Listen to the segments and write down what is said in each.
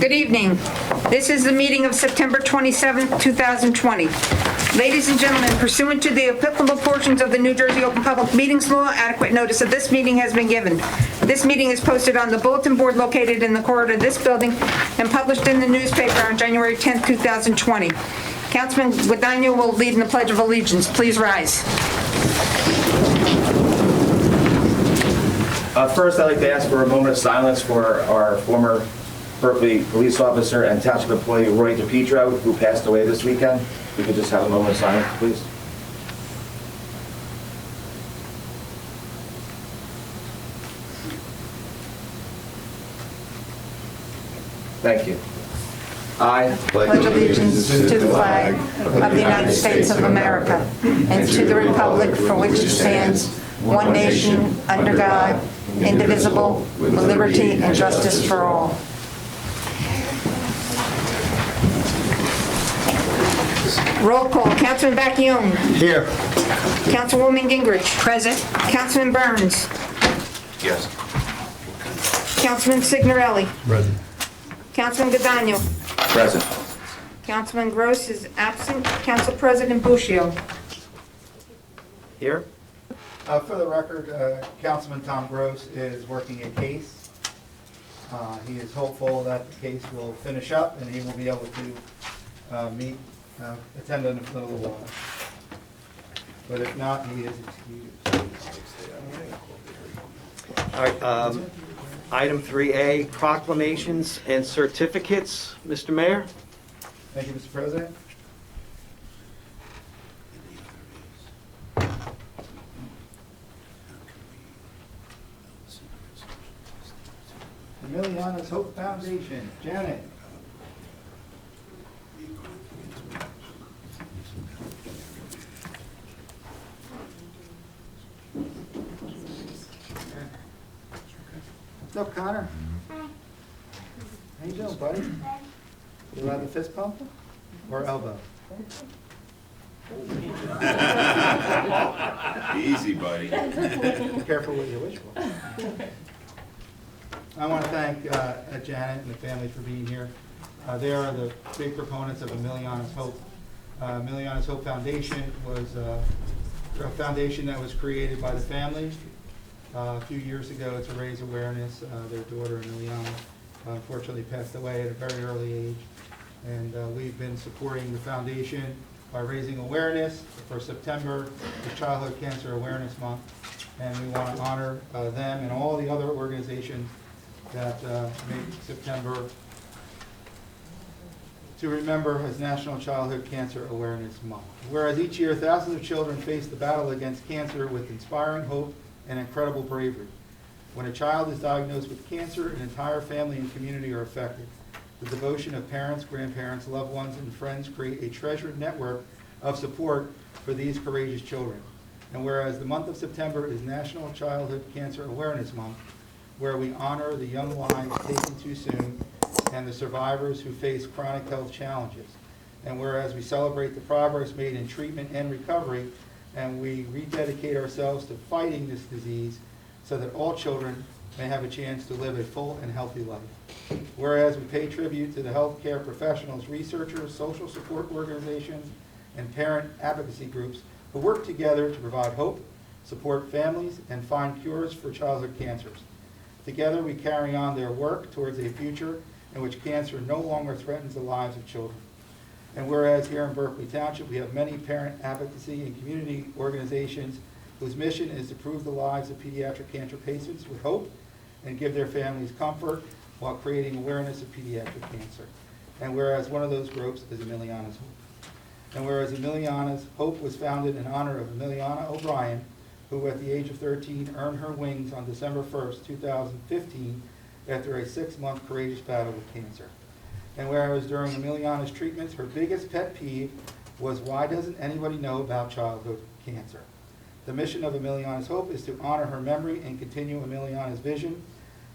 Good evening. This is the meeting of September 27th, 2020. Ladies and gentlemen, pursuant to the applicable portions of the New Jersey Open Public Meetings Law, adequate notice of this meeting has been given. This meeting is posted on the bulletin board located in the corridor of this building and published in the newspaper on January 10th, 2020. Councilman Guadagno will lead in the Pledge of Allegiance. Please rise. First, I'd like to ask for a moment of silence for our former Berkeley police officer and township employee Roy DePietro, who passed away this weekend. If we could just have a moment of silence, please. Thank you. I Pledge allegiance to the flag of the United States of America and to the republic for which it stands, one nation, under God, indivisible, with liberty and justice for all. Roll call. Councilman Bacchione. Here. Councilwoman Gingrich. Present. Councilman Burns. Yes. Councilman Signorelli. Present. Councilman Guadagno. Present. Councilman Gross is absent. Council President Buccio. Here? For the record, Councilman Tom Gross is working a case. He is hopeful that the case will finish up and he will be able to attend in a little while. But if not, he is excused. All right, item 3A, proclamations and certificates. Mr. Mayor? Thank you, Mr. President. Emiliana's Hope Foundation, Janet. What's up, Connor? How you doing, buddy? You allowed the fist pump or elbow? Easy, buddy. Be careful what you wish for. I want to thank Janet and the family for being here. They are the big proponents of Emiliana's Hope. Emiliana's Hope Foundation was a foundation that was created by the family a few years ago to raise awareness. Their daughter, Emiliana, unfortunately passed away at a very early age. And we've been supporting the foundation by raising awareness for September, the Childhood Cancer Awareness Month. And we want to honor them and all the other organizations that make September to remember as National Childhood Cancer Awareness Month. Whereas each year, thousands of children face the battle against cancer with inspiring hope and incredible bravery. When a child is diagnosed with cancer, an entire family and community are affected. The devotion of parents, grandparents, loved ones, and friends create a treasured network of support for these courageous children. And whereas the month of September is National Childhood Cancer Awareness Month, where we honor the young lives taken too soon and the survivors who face chronic health challenges. And whereas we celebrate the progress made in treatment and recovery, and we rededicate ourselves to fighting this disease so that all children may have a chance to live a full and healthy life. Whereas we pay tribute to the healthcare professionals, researchers, social support organizations, and parent advocacy groups who work together to provide hope, support families, and find cures for childhood cancers. Together we carry on their work towards a future in which cancer no longer threatens the lives of children. And whereas here in Berkeley Township we have many parent advocacy and community organizations whose mission is to improve the lives of pediatric cancer patients with hope and give their families comfort while creating awareness of pediatric cancer. And whereas one of those groups is Emiliana's Hope. And whereas Emiliana's Hope was founded in honor of Emiliana O'Brien, who at the age of 13 earned her wings on December 1st, 2015, after a 6-month courageous battle with cancer. And whereas during Emiliana's treatments, her biggest pet peeve was, why doesn't anybody know about childhood cancer? The mission of Emiliana's Hope is to honor her memory and continue Emiliana's vision,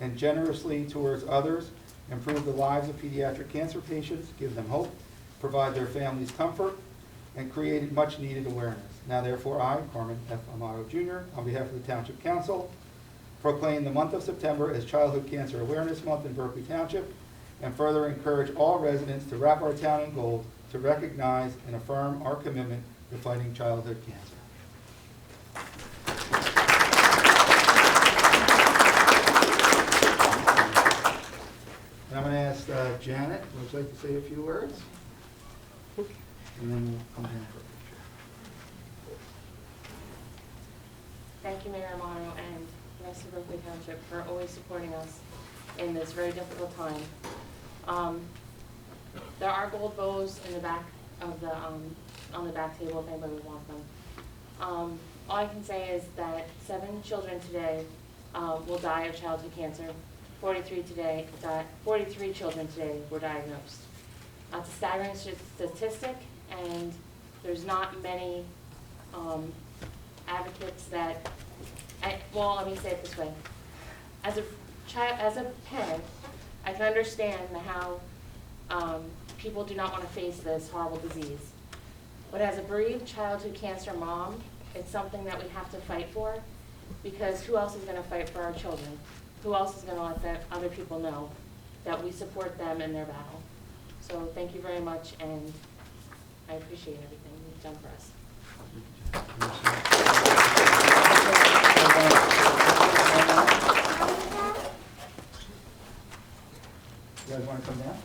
and generously towards others, improve the lives of pediatric cancer patients, give them hope, provide their families comfort, and create much needed awareness. Now therefore I, Carmen F. Amato Jr., on behalf of the Township Council, proclaim the month of September as Childhood Cancer Awareness Month in Berkeley Township, and further encourage all residents to wrap our town in gold to recognize and affirm our commitment to fighting childhood cancer. And I'm going to ask Janet, would you like to say a few words? And then we'll come in for a picture. Thank you, Mayor Amano, and the rest of Berkeley Township for always supporting us in this very difficult time. There are gold bows in the back of the on the back table if anybody would want them. All I can say is that 7 children today will die of childhood cancer. 43 children today were diagnosed. It's a staggering statistic, and there's not many advocates that. Well, let me say it this way: as a parent, I can understand how people do not want to face this horrible disease. But as a bereaved childhood cancer mom, it's something that we have to fight for, because who else is going to fight for our children? Who else is going to let other people know that we support them in their battle? So thank you very much, and I appreciate everything you've done for us. You guys want to come down?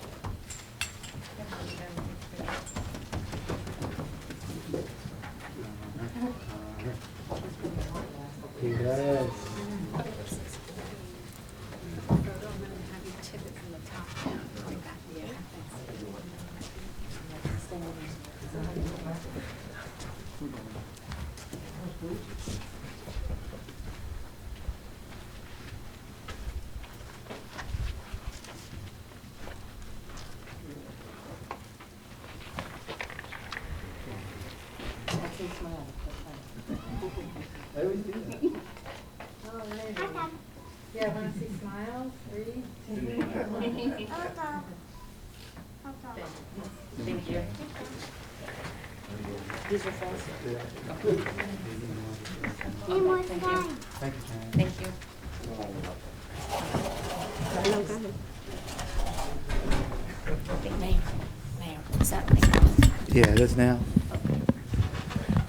Yes. I always do that. Yeah, want to see smiles? 3, 2, 1. Thank you. These are friends. Thank you. Thank you, Janet. Thank you. Mayor, is that like? Yeah, it is now.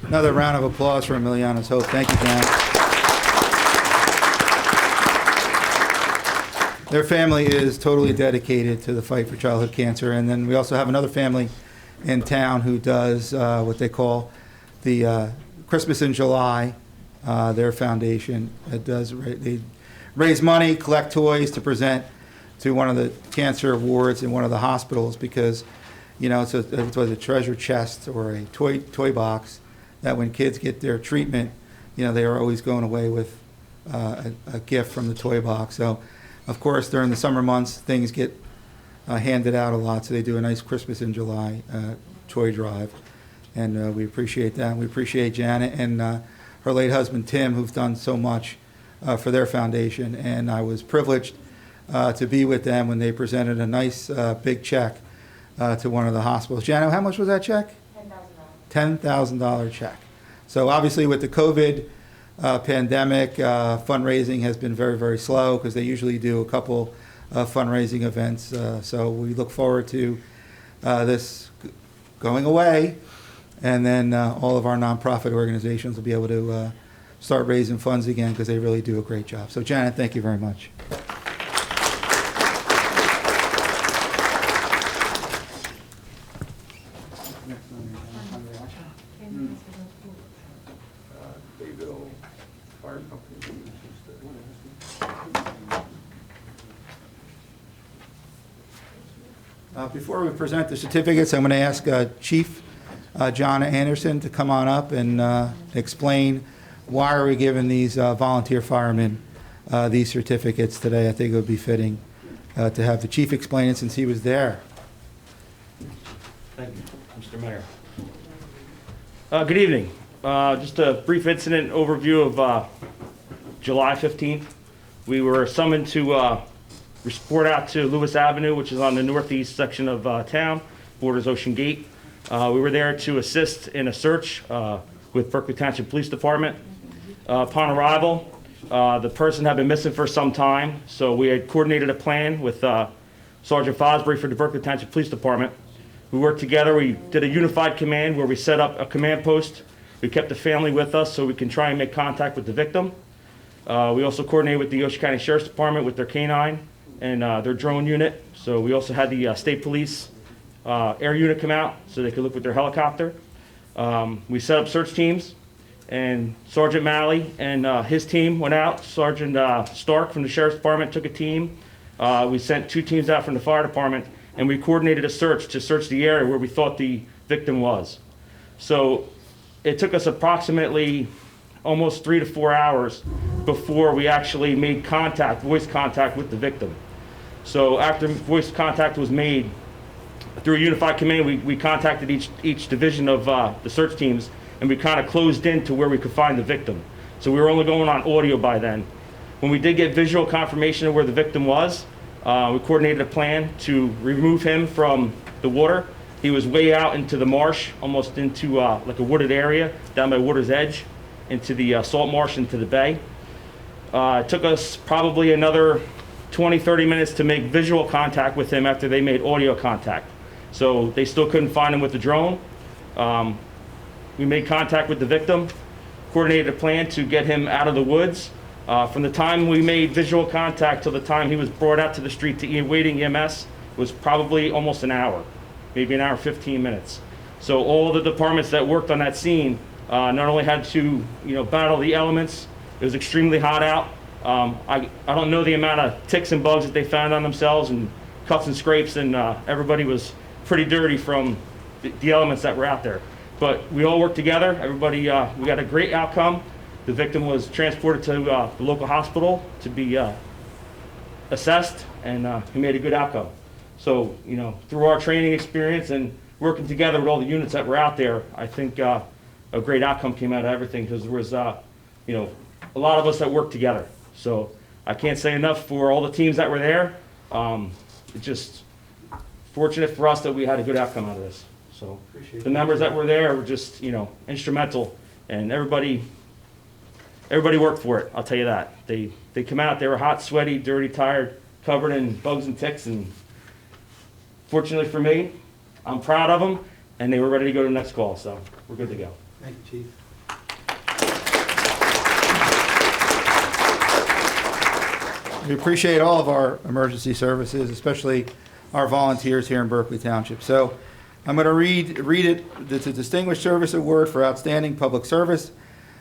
Another round of applause for Emiliana's Hope. Thank you, Janet. Their family is totally dedicated to the fight for childhood cancer. And then we also have another family in town who does what they call the Christmas in July. Their foundation they raise money, collect toys to present to one of the cancer awards in one of the hospitals, because it's a treasure chest or a toy box that when kids get their treatment, they are always going away with a gift from the toy box. So, of course, during the summer months, things get handed out a lot, so they do a nice Christmas in July toy drive, and we appreciate that. We appreciate Janet and her late husband, Tim, who've done so much for their foundation, and I was privileged to be with them when they presented a nice big check to one of the hospitals. Janet, how much was that check? $10,000 check. So obviously with the COVID pandemic, fundraising has been very, very slow, because they usually do a couple fundraising events. So we look forward to this going away, and then all of our nonprofit organizations will be able to start raising funds again, because they really do a great job. So Janet, thank you very much. Before we present the certificates, I'm going to ask Chief John Anderson to come on up and explain why are we giving these volunteer firemen these certificates today. I think it would be fitting to have the chief explain it, since he was there. Thank you, Mr. Mayor. Good evening. Just a brief incident overview of July 15th. We were summoned to report out to Lewis Avenue, which is on the northeast section of town, borders Ocean Gate. We were there to assist in a search with Berkeley Township Police Department. Upon arrival, the person had been missing for some time, so we had coordinated a plan with Sergeant Fosbury for the Berkeley Township Police Department. We worked together. We did a unified command where we set up a command post. We kept the family with us so we can try and make contact with the victim. We also coordinated with the Ocean County Sheriff's Department with their canine and their drone unit. So we also had the state police air unit come out so they could look with their helicopter. We set up search teams, and Sergeant Malley and his team went out. Sergeant Stark from the Sheriff's Department took a team. We sent 2 teams out from the fire department, and we coordinated a search to search the area where we thought the victim was. So it took us approximately almost 3 to 4 hours before we actually made contact, voice contact with the victim. So after voice contact was made, through a unified command, we contacted each division of the search teams, and we kind of closed in to where we could find the victim. So we were only going on audio by then. When we did get visual confirmation of where the victim was, we coordinated a plan to remove him from the water. He was way out into the marsh, almost into like a wooded area, down by water's edge, into the salt marsh, into the bay. It took us probably another 20-30 minutes to make visual contact with him after they made audio contact. So they still couldn't find him with the drone. We made contact with the victim, coordinated a plan to get him out of the woods. From the time we made visual contact till the time he was brought out to the street to waiting EMS was probably almost an hour, maybe an hour 15 minutes. So all the departments that worked on that scene not only had to battle the elements. It was extremely hot out. I don't know the amount of ticks and bugs that they found on themselves, and cuts and scrapes, and everybody was pretty dirty from the elements that were out there. But we all worked together. Everybody, we got a great outcome. The victim was transported to the local hospital to be assessed, and he made a good outcome. So, through our training experience and working together with all the units that were out there, I think a great outcome came out of everything, because there was, a lot of us that worked together. So I can't say enough for all the teams that were there. It's just fortunate for us that we had a good outcome out of this. So the members that were there were just, instrumental, and everybody worked for it. I'll tell you that. They come out, they were hot, sweaty, dirty, tired, covered in bugs and ticks, and fortunately for me, I'm proud of them, and they were ready to go to the next call, so we're good to go. Thank you, Chief. We appreciate all of our emergency services, especially our volunteers here in Berkeley Township. So I'm going to read it. It's a Distinguished Service Award for Outstanding Public Service.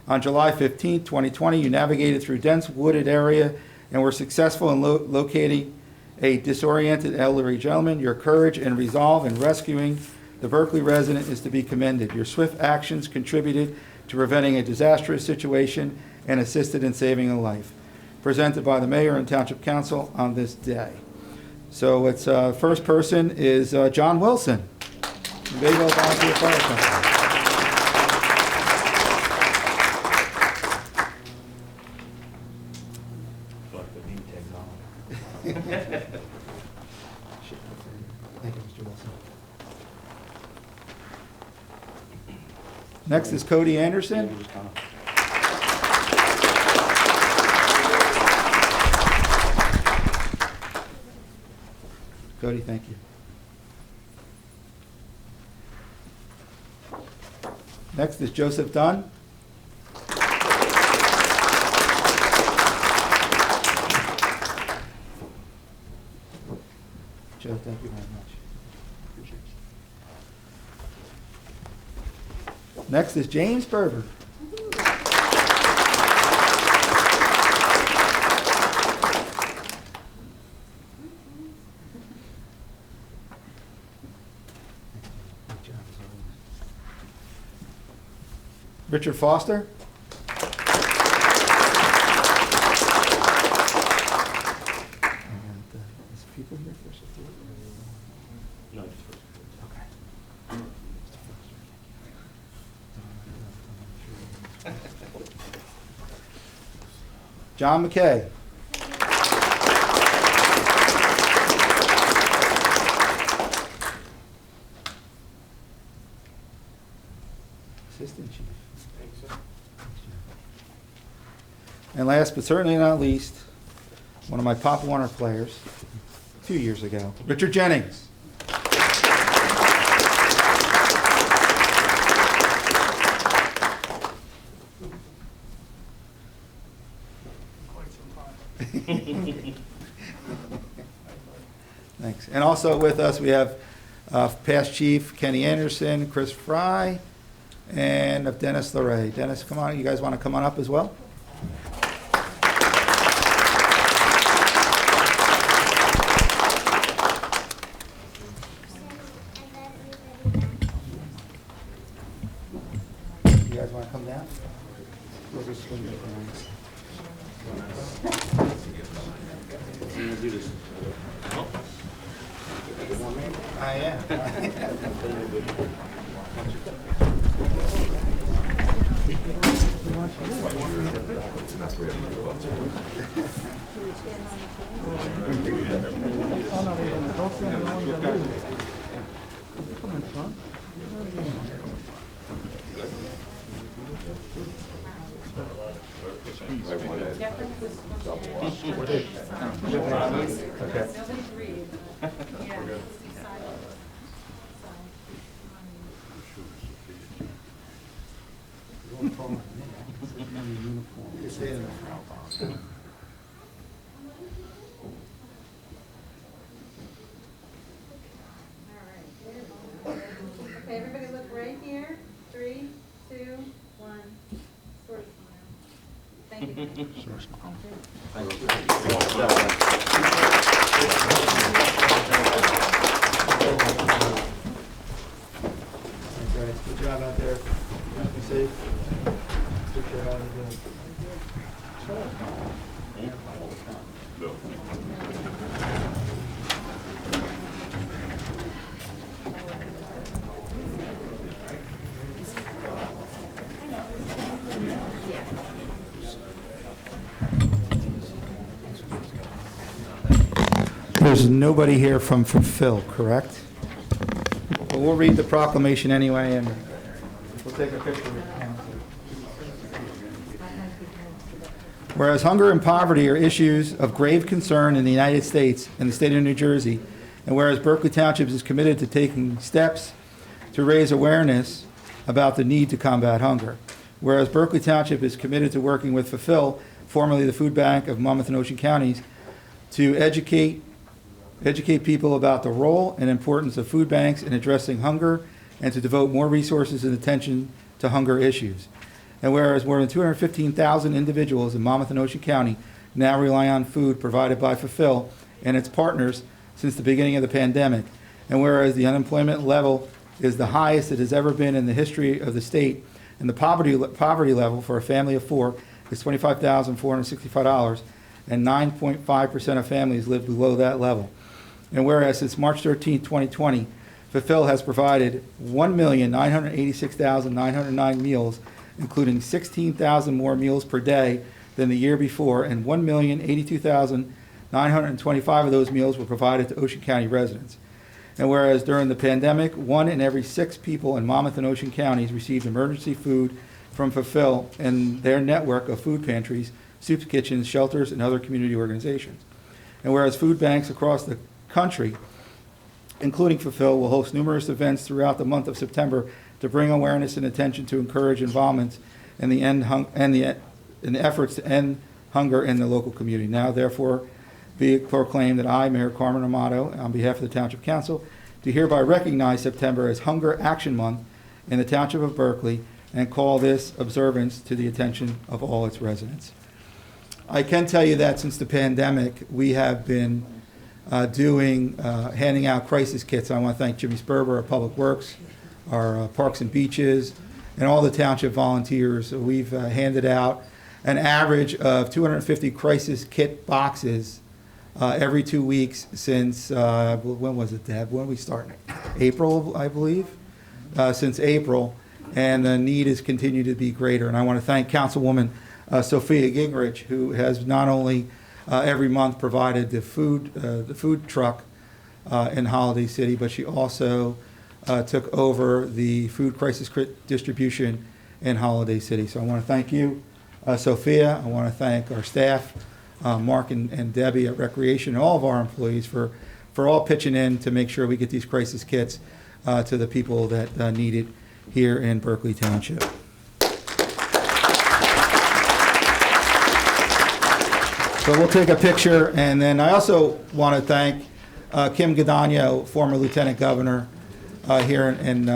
On July 15, 2020, you navigated through dense wooded area and were successful in locating a disoriented elderly gentleman. Your courage and resolve in rescuing the Berkeley resident is to be commended. Your swift actions contributed to preventing a disastrous situation and assisted in saving a life. Presented by the Mayor and Township Council on this day. So its first person is John Wilson, Bayville Volunteer Fire Company. Thank you, Mr. Wilson. Next is Cody Anderson. Cody, thank you. Next is Joseph Dunn. Joe, thank you very much. Appreciate it. Next is James Berber. Richard Foster. Is people here first? No, just first. Okay. John McKay. Assistant Chief. And last but certainly not least, one of my Pop Warner players, few years ago. Richard Jennings. Thanks. And also with us, we have past chief Kenny Anderson, Chris Fry, and of Dennis Larray. Dennis, come on. You guys want to come on up as well? You guys want to come down? We'll just swing it around. I am. Okay, everybody look right here. 3, 2, 1. Sort of smile. Thank you. Thanks, guys. Good job out there. Be safe. Good job out there. There's nobody here from Fulfill, correct? Well, we'll read the proclamation anyway, and we'll take a picture of it. Whereas hunger and poverty are issues of grave concern in the United States and the state of New Jersey, and whereas Berkeley Township is committed to taking steps to raise awareness about the need to combat hunger. Whereas Berkeley Township is committed to working with Fulfill, formerly the Food Bank of Monmouth and Ocean Counties, to educate people about the role and importance of food banks in addressing hunger and to devote more resources and attention to hunger issues. And whereas more than 215,000 individuals in Monmouth and Ocean County now rely on food provided by Fulfill and its partners since the beginning of the pandemic, and whereas the unemployment level is the highest it has ever been in the history of the state, and the poverty level for a family of 4 is $25,465, and 9.5% of families live below that level. And whereas since March 13, 2020, Fulfill has provided 1,986,909 meals, including 16,000 more meals per day than the year before, and 1,082,925 of those meals were provided to Ocean County residents. And whereas during the pandemic, 1 in every 6 people in Monmouth and Ocean counties received emergency food from Fulfill and their network of food pantries, soup kitchens, shelters, and other community organizations. And whereas food banks across the country, including Fulfill, will host numerous events throughout the month of September to bring awareness and attention to encourage involvement in the efforts to end hunger in the local community. Now, therefore, be it proclaimed that I, Mayor Carmen Amato, on behalf of the Township Council, do hereby recognize September as Hunger Action Month in the Township of Berkeley and call this observance to the attention of all its residents. I can tell you that since the pandemic, we have been handing out crisis kits. I want to thank Jimmy Sperber, our Public Works, our Parks and Beaches, and all the township volunteers. We've handed out an average of 250 crisis kit boxes every 2 weeks since, when was it, Deb? When did we start? April, I believe, since April, and the need has continued to be greater. And I want to thank Councilwoman Sophia Gingrich, who has not only every month provided the food truck in Holiday City, but she also took over the food crisis kit distribution in Holiday City. So I want to thank you, Sophia. I want to thank our staff, Mark and Debbie at Recreation, and all of our employees for for all pitching in to make sure we get these crisis kits to the people that need it here in Berkeley Township. So we'll take a picture, and then I also want to thank Kim Gadagno, former Lieutenant Governor here in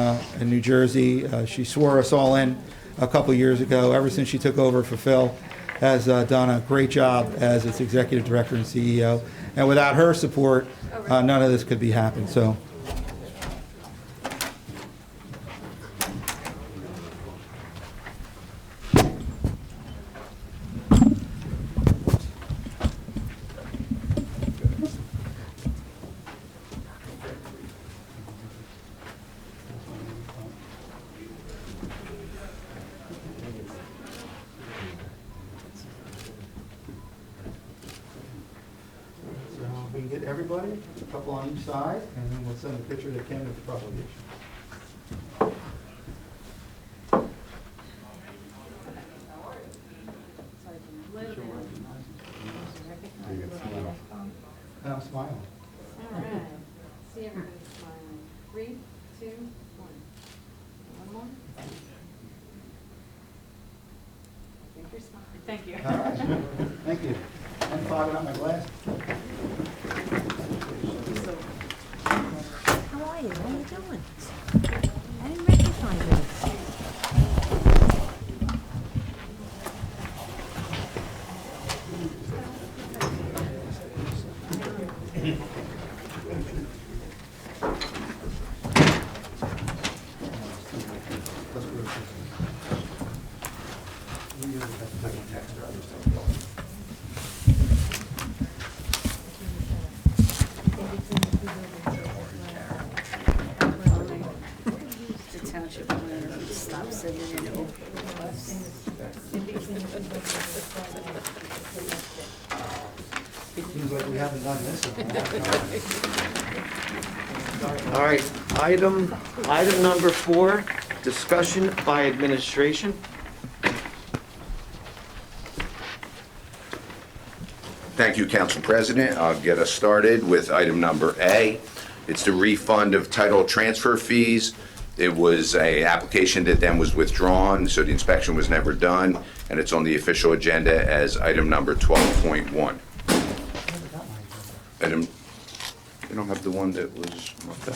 New Jersey. She swore us all in a couple years ago. Ever since she took over for Phil, has done a great job as its Executive Director and CEO. And without her support, none of this could be happened. So. We can get everybody, a couple on each side, and then we'll send a picture to Ken with the proclamation. And I'm smiling. All right. See everybody smiling. 3, 2, 1. One more. I think you're smiling. Thank you. All right, thank you. I'm fogging up my glass. How are you? What are you doing? I didn't recognize you. The township planner stop sending in open requests. Seems like we haven't done this in a long time. All right, item number 4, discussion by administration. Thank you, Council President. I'll get us started with item number A. It's the refund of title transfer fees. It was an application that then was withdrawn, so the inspection was never done, and it's on the official agenda as item number 12.1. Item, you don't have the one that was marked up?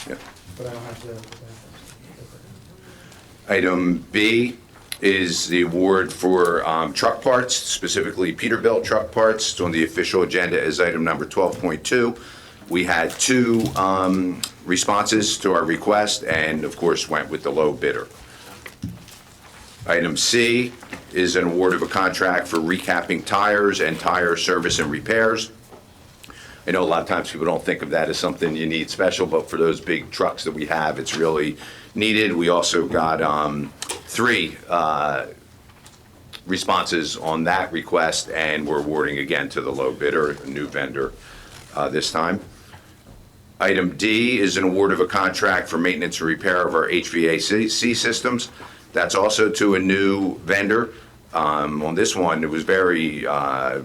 Yeah. But I don't have to. Item B is the award for truck parts, specifically Peterbilt truck parts. It's on the official agenda as item number 12.2. We had 2 responses to our request and, of course, went with the low bidder. Item C is an award of a contract for recapping tires and tire service and repairs. I know a lot of times people don't think of that as something you need special, but for those big trucks that we have, it's really needed. We also got 3 responses on that request, and we're awarding again to the low bidder, a new vendor this time. Item D is an award of a contract for maintenance and repair of our HVAC systems. That's also to a new vendor. On this one, it was very,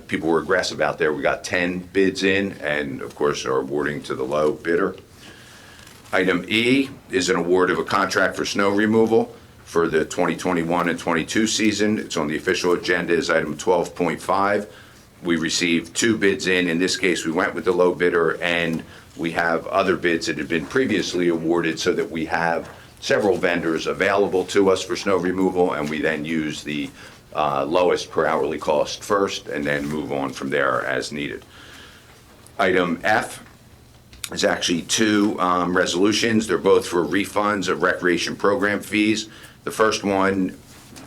people were aggressive out there. We got 10 bids in and, of course, are awarding to the low bidder. Item E is an award of a contract for snow removal for the 2021 and 22 season. It's on the official agenda as item 12.5. We received 2 bids in. In this case, we went with the low bidder, and we have other bids that have been previously awarded so that we have several vendors available to us for snow removal, and we then use the lowest per hourly cost first and then move on from there as needed. Item F is actually 2 resolutions. They're both for refunds of recreation program fees. The first one,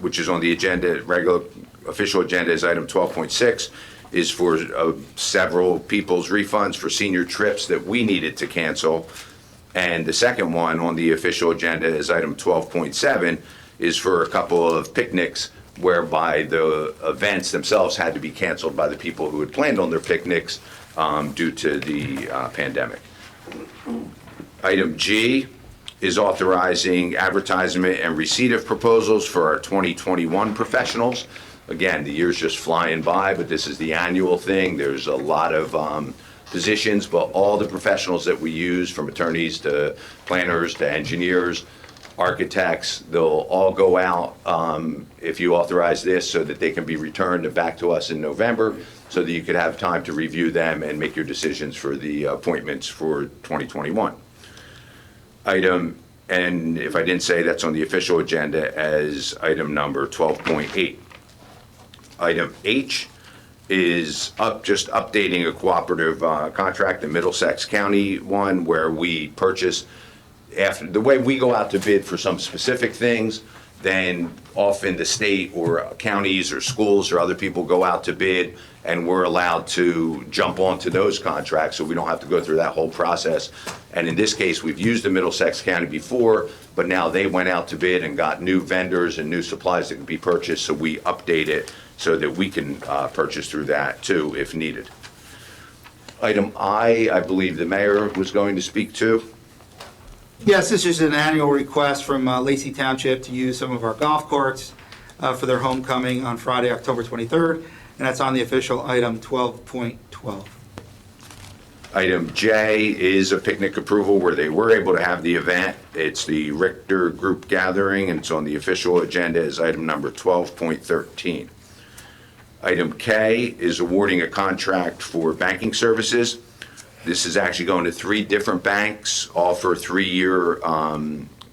which is on the agenda, regular official agenda, is item 12.6, is for several people's refunds for senior trips that we needed to cancel. And the second one on the official agenda is item 12.7, is for a couple of picnics whereby the events themselves had to be canceled by the people who had planned on their picnics due to the pandemic. Item G is authorizing advertisement and receipt of proposals for our 2021 professionals. Again, the year's just flying by, but this is the annual thing. There's a lot of positions, but all the professionals that we use, from attorneys to planners to engineers, architects, they'll all go out if you authorize this, so that they can be returned back to us in November, so that you could have time to review them and make your decisions for the appointments for 2021. And if I didn't say, that's on the official agenda as item number 12.8. Item H is just updating a cooperative contract, the Middlesex County one, where we purchase, after the way we go out to bid for some specific things, then often the state or counties or schools or other people go out to bid, and we're allowed to jump onto those contracts, so we don't have to go through that whole process. And in this case, we've used the Middlesex County before, but now they went out to bid and got new vendors and new supplies that can be purchased, so we update it so that we can purchase through that too, if needed. Item I believe the mayor was going to speak to. Yes, this is an annual request from Lacey Township to use some of our golf courts for their homecoming on Friday, October 23rd, and that's on the official item 12.12. Item J is a picnic approval where they were able to have the event. It's the Richter Group Gathering, and it's on the official agenda as item number 12.13. Item K is awarding a contract for banking services. This is actually going to 3 different banks, all for 3-year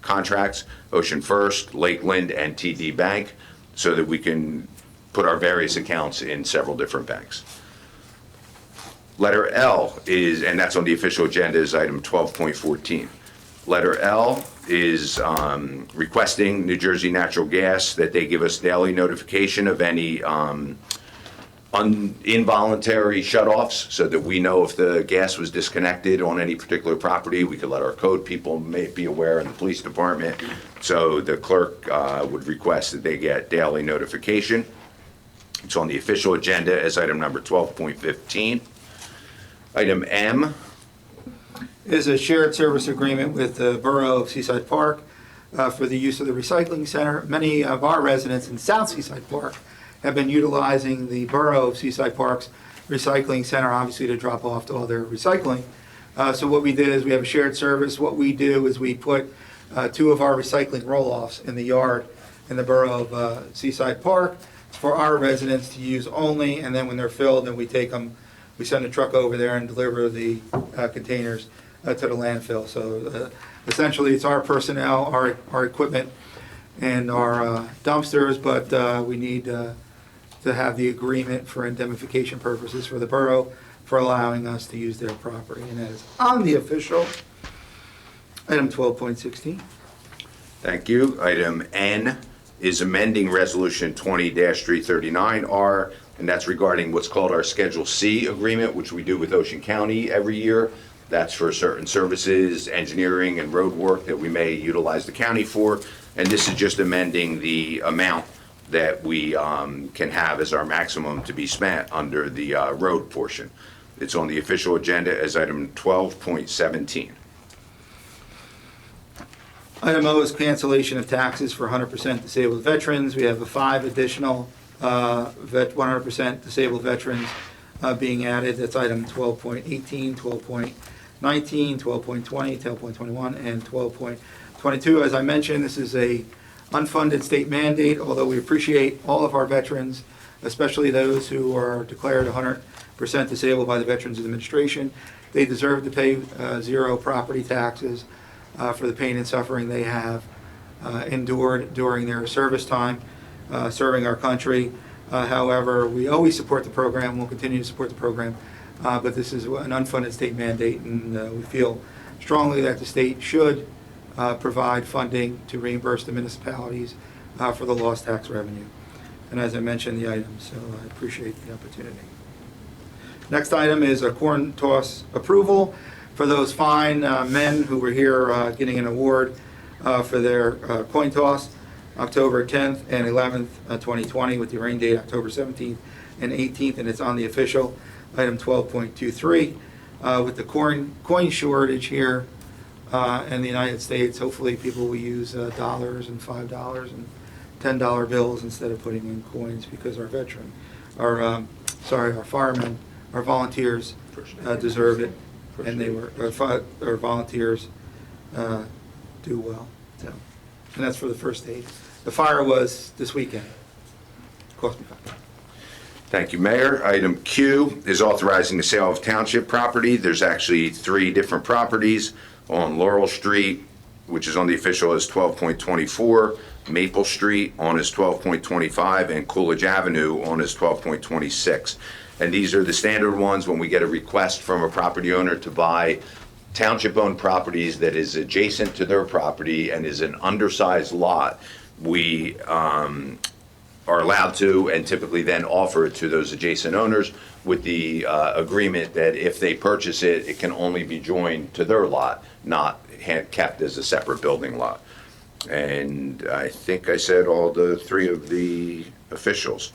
contracts, Ocean First, Lakeland, and TD Bank, so that we can put our various accounts in several different banks. Letter L is, and that's on the official agenda, is item 12.14. Letter L is requesting New Jersey Natural Gas that they give us daily notification of any involuntary shutoffs, so that we know if the gas was disconnected on any particular property. We could let our code people be aware, and the police department. So the clerk would request that they get daily notification. It's on the official agenda as item number 12.15. Item M is a shared service agreement with the Borough of Seaside Park for the use of the recycling center. Many of our residents in South Seaside Park have been utilizing the Borough of Seaside Park's recycling center, obviously, to drop off all their recycling. So what we did is we have a shared service. What we do is we put 2 of our recycling roll-offs in the yard in the Borough of Seaside Park. It's for our residents to use only, and then when they're filled, then we take them, we send a truck over there and deliver the containers to the landfill. So essentially, it's our personnel, our equipment, and our dumpsters, but we need to have the agreement for indemnification purposes for the borough for allowing us to use their property. And that is on the official item 12.16. Thank you. Item N is amending Resolution 20-339R, and that's regarding what's called our Schedule C agreement, which we do with Ocean County every year. That's for certain services, engineering, and road work that we may utilize the county for. And this is just amending the amount that we can have as our maximum to be spent under the road portion. It's on the official agenda as item 12.17. Item O is cancellation of taxes for 100% disabled veterans. We have 5 additional 100% disabled veterans being added. That's item 12.18, 12.19, 12.20, 12.21, and 12.22. As I mentioned, this is a unfunded state mandate, although we appreciate all of our veterans, especially those who are declared 100% disabled by the Veterans Administration. They deserve to pay 0 property taxes for the pain and suffering they have endured during their service time serving our country. However, we always support the program, we'll continue to support the program, but this is an unfunded state mandate, and we feel strongly that the state should provide funding to reimburse the municipalities for the lost tax revenue. And as I mentioned, the items, so I appreciate the opportunity. Next item is a coin toss approval for those fine men who were here getting an award for their coin toss, October 10th and 11th, 2020, with the rain date October 17th and 18th, and it's on the official item 12.23. With the coin shortage here in the United States, hopefully people will use dollars and $5 and $10 bills instead of putting in coins because our firemen, our volunteers deserve it, and our volunteers do well. So, and that's for the first aid. The fire was this weekend. Cost me $5. Thank you, Mayor. Item Q is authorizing the sale of township property. There's actually 3 different properties on Laurel Street, which is on the official as 12.24, Maple Street on as 12.25, and Coolidge Avenue on as 12.26. And these are the standard ones when we get a request from a property owner to buy township-owned properties that is adjacent to their property and is an undersized lot. We are allowed to and typically then offer it to those adjacent owners with the agreement that if they purchase it, it can only be joined to their lot, not kept as a separate building lot. And I think I said all the 3 of the officials.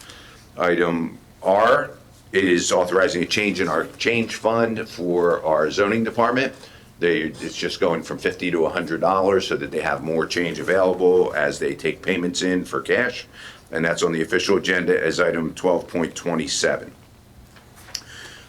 Item R is authorizing a change in our change fund for our zoning department. It's just going from $50 to $100 so that they have more change available as they take payments in for cash. And that's on the official agenda as item 12.27.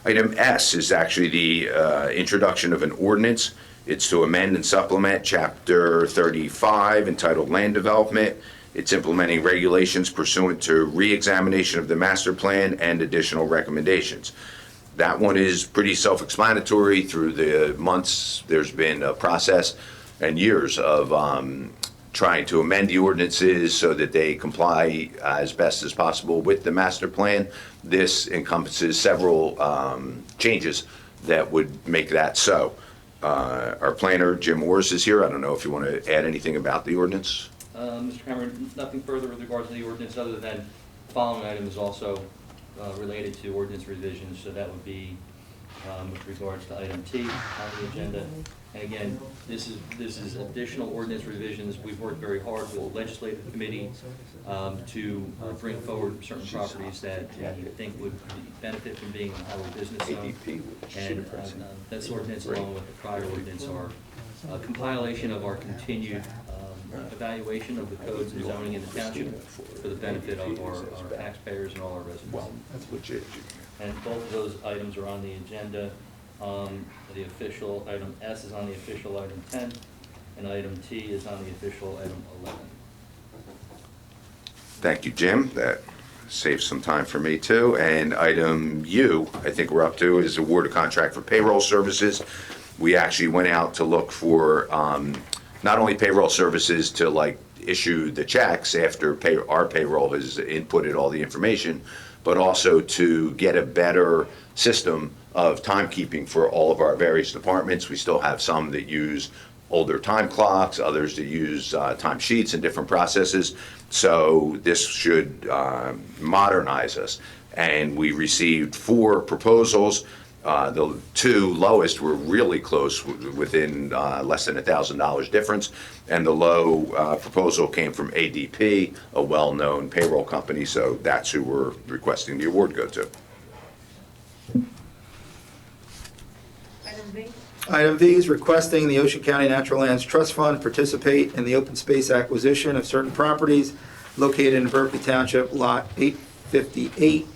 Item S is actually the introduction of an ordinance. It's to amend and supplement Chapter 35 entitled Land Development. It's implementing regulations pursuant to re-examination of the master plan and additional recommendations. That one is pretty self-explanatory. Through the months, there's been a process and years of trying to amend the ordinances so that they comply as best as possible with the master plan. This encompasses several changes that would make that so. Our planner, Jim Morris, is here. I don't know if you want to add anything about the ordinance. Mr. Cameron, nothing further with regards to the ordinance other than the following item is also related to ordinance revisions, so that would be with regards to item T on the agenda. And again, this is additional ordinance revisions. We've worked very hard with the legislative committee to bring forward certain properties that we think would benefit from being in our business zone. And this ordinance, along with the prior ordinance, are a compilation of our continued evaluation of the codes and zoning in the township for the benefit of our taxpayers and all our residents. That's legit. And both of those items are on the agenda. The official, item S is on the official item 10, and item T is on the official item 11. Thank you, Jim. That saves some time for me too. And item U, I think we're up to, is award a contract for payroll services. We actually went out to look for not only payroll services to issue the checks after our payroll has inputted all the information, but also to get a better system of timekeeping for all of our various departments. We still have some that use older time clocks, others that use time sheets and different processes. So this should modernize us. And we received 4 proposals. The 2 lowest were really close, within less than $1,000 difference. And the low proposal came from ADP, a well-known payroll company, so that's who we're requesting the award go to. Item V. Item V is requesting the Ocean County Natural Lands Trust Fund participate in the open space acquisition of certain properties located in Berkeley Township, Lot 858,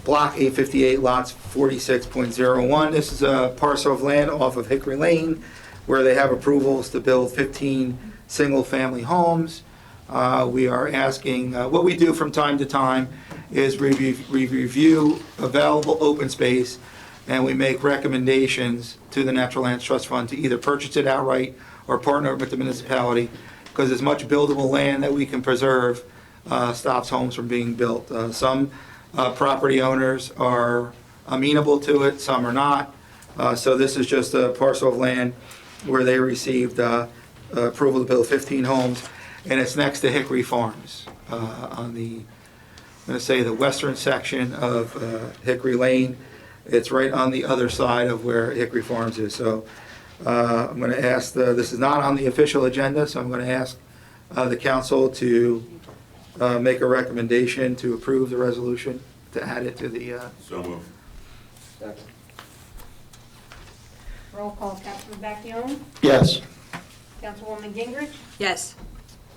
Block 858, lots 46.01. This is a parcel of land off of Hickory Lane where they have approvals to build 15 single-family homes. We are asking, what we do from time to time is review available open space, and we make recommendations to the Natural Lands Trust Fund to either purchase it outright or partner with the municipality, because as much buildable land that we can preserve stops homes from being built. Some property owners are amenable to it, some are not. So this is just a parcel of land where they received approval to build 15 homes, and it's next to Hickory Farms on the, I'm going to say, the western section of Hickory Lane. It's right on the other side of where Hickory Farms is. So I'm going to ask, this is not on the official agenda, so I'm going to ask the council to make a recommendation to approve the resolution, to add it to the... So moved. Roll call, Councilman Bastione? Yes. Councilwoman Gingrich? Yes.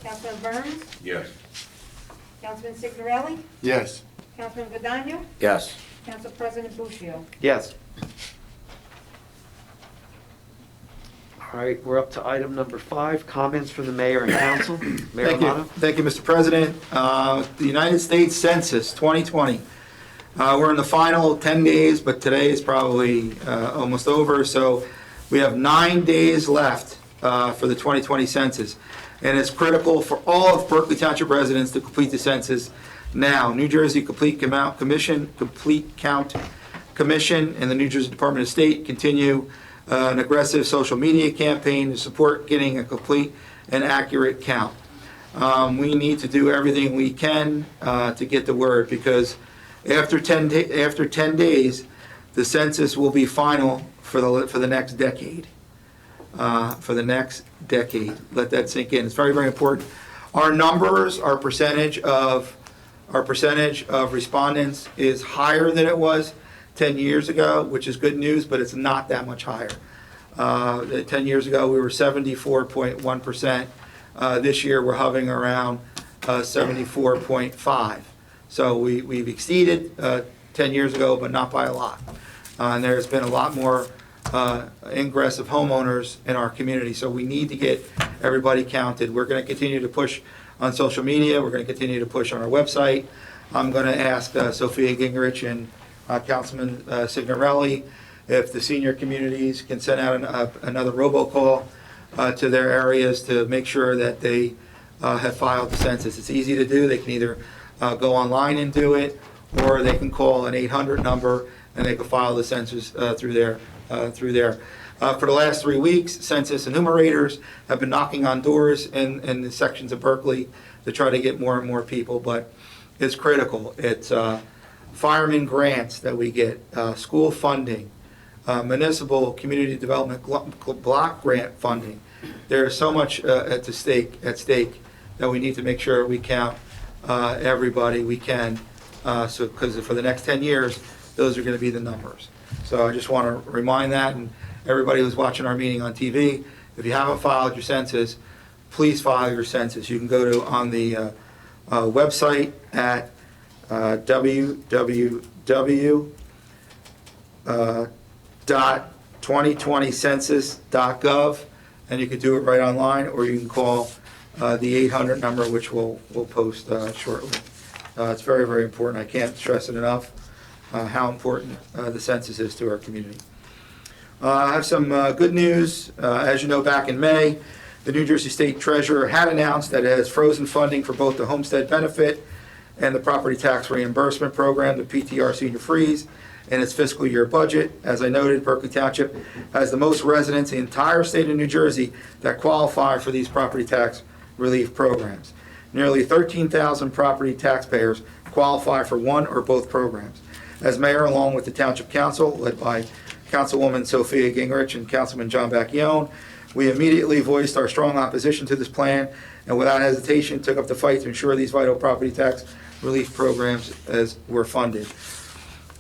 Councilman Burns, Yes. Councilman Signorelli, Yes. Councilman Vadano, Yes. Council President Buccio. Yes. All right, we're up to item number 5, comments from the mayor and council. Mayor Thank you. Amato? Thank you, Mr. President. The United States Census 2020. We're in the final 10 days, but today is probably almost over. So we have 9 days left for the 2020 census. And it's critical for all of Berkeley Township residents to complete the census now. New Jersey Complete Count Commission, and the New Jersey Department of State continue an aggressive social media campaign to support getting a complete and accurate count. We need to do everything we can to get the word, because after 10 days, the census will be final for the next decade. For the next decade, let that sink in. It's very, very important. Our numbers, our percentage of respondents is higher than it was 10 years ago, which is good news, but it's not that much higher. 10 years ago, we were 74.1%. This year, we're hovering around 74.5. So we've exceeded 10 years ago, but not by a lot. And there's been a lot more ingress of homeowners in our community, so we need to get everybody counted. We're going to continue to push on social media. We're going to continue to push on our website. I'm going to ask Sophia Gingrich and Councilman Signorelli if the senior communities can send out another robocall to their areas to make sure that they have filed the census. It's easy to do. They can either go online and do it, or they can call an 800 number and they can file the census through there. For the last 3 weeks, census enumerators have been knocking on doors in the sections of Berkeley to try to get more and more people, but it's critical. It's fireman grants that we get, school funding, municipal community development block grant funding. There's so much at stake that we need to make sure we count everybody we can, because for the next 10 years, those are going to be the numbers. So I just want to remind that, and everybody who's watching our meeting on TV, if you haven't filed your census, please file your census. You can go to on the website at www.2020census.gov, and you can do it right online, or you can call the 800 number, which we'll post shortly. It's very, very important. I can't stress it enough how important the census is to our community. I have some good news. As you know, back in May, the New Jersey State Treasurer had announced that it has frozen funding for both the homestead benefit and the property tax reimbursement program, the PTR senior freeze, in its fiscal year budget. As I noted, Berkeley Township has the most residents in the entire state of New Jersey that qualify for these property tax relief programs. Nearly 13,000 property taxpayers qualify for one or both programs. As mayor, along with the Township Council, led by Councilwoman Sophia Gingrich and Councilman John Bacchione, we immediately voiced our strong opposition to this plan, and without hesitation took up the fight to ensure these vital property tax relief programs were funded.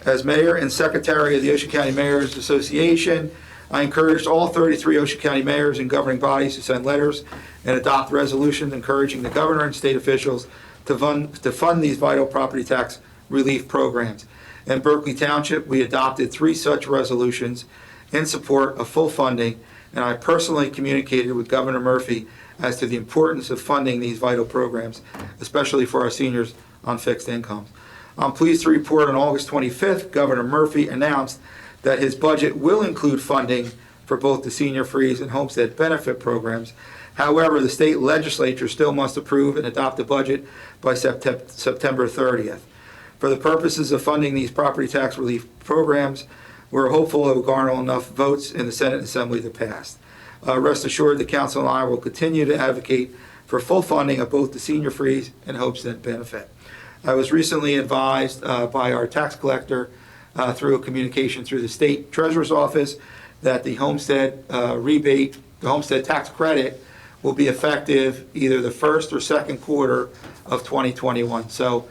As mayor and secretary of the Ocean County Mayors Association, I encouraged all 33 Ocean County mayors and governing bodies to send letters and adopt resolutions encouraging the governor and state officials to fund these vital property tax relief programs. In Berkeley Township, we adopted 3 such resolutions in support of full funding, and I personally communicated with Governor Murphy as to the importance of funding these vital programs, especially for our seniors on fixed incomes. I'm pleased to report on August 25th, Governor Murphy announced that his budget will include funding for both the senior freeze and homestead benefit programs. However, the state legislature still must approve and adopt the budget by September 30th. For the purposes of funding these property tax relief programs, we're hopeful it will garner enough votes in the Senate and Assembly to pass. Rest assured, the council and I will continue to advocate for full funding of both the senior freeze and homestead benefit. I was recently advised by our tax collector through a communication through the state treasurer's office that the homestead rebate, the homestead tax credit, will be effective either the first or second quarter of 2021. So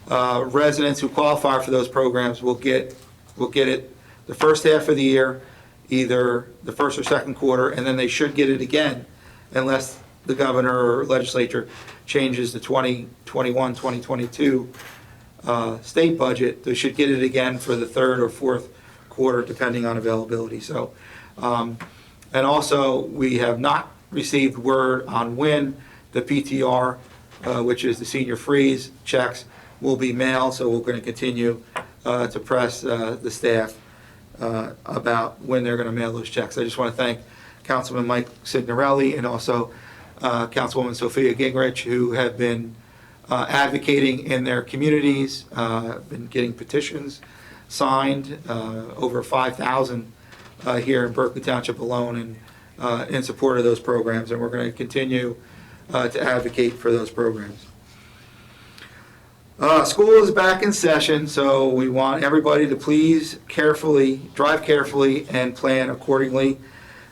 residents who qualify for those programs will get it the first half of the year, either the first or second quarter, and then they should get it again unless the governor or legislature changes the 2021, 2022 state budget, they should get it again for the third or fourth quarter, depending on availability. So, and also, we have not received word on when the PTR, which is the senior freeze checks, will be mailed, so we're going to continue to press the staff about when they're going to mail those checks. I just want to thank Councilman Mike Signorelli and also Councilwoman Sophia Gingrich, who have been advocating in their communities, been getting petitions signed, over 5,000 here in Berkeley Township alone, and in support of those programs, and we're going to continue to advocate for those programs. School is back in session, so we want everybody to please drive carefully and plan accordingly.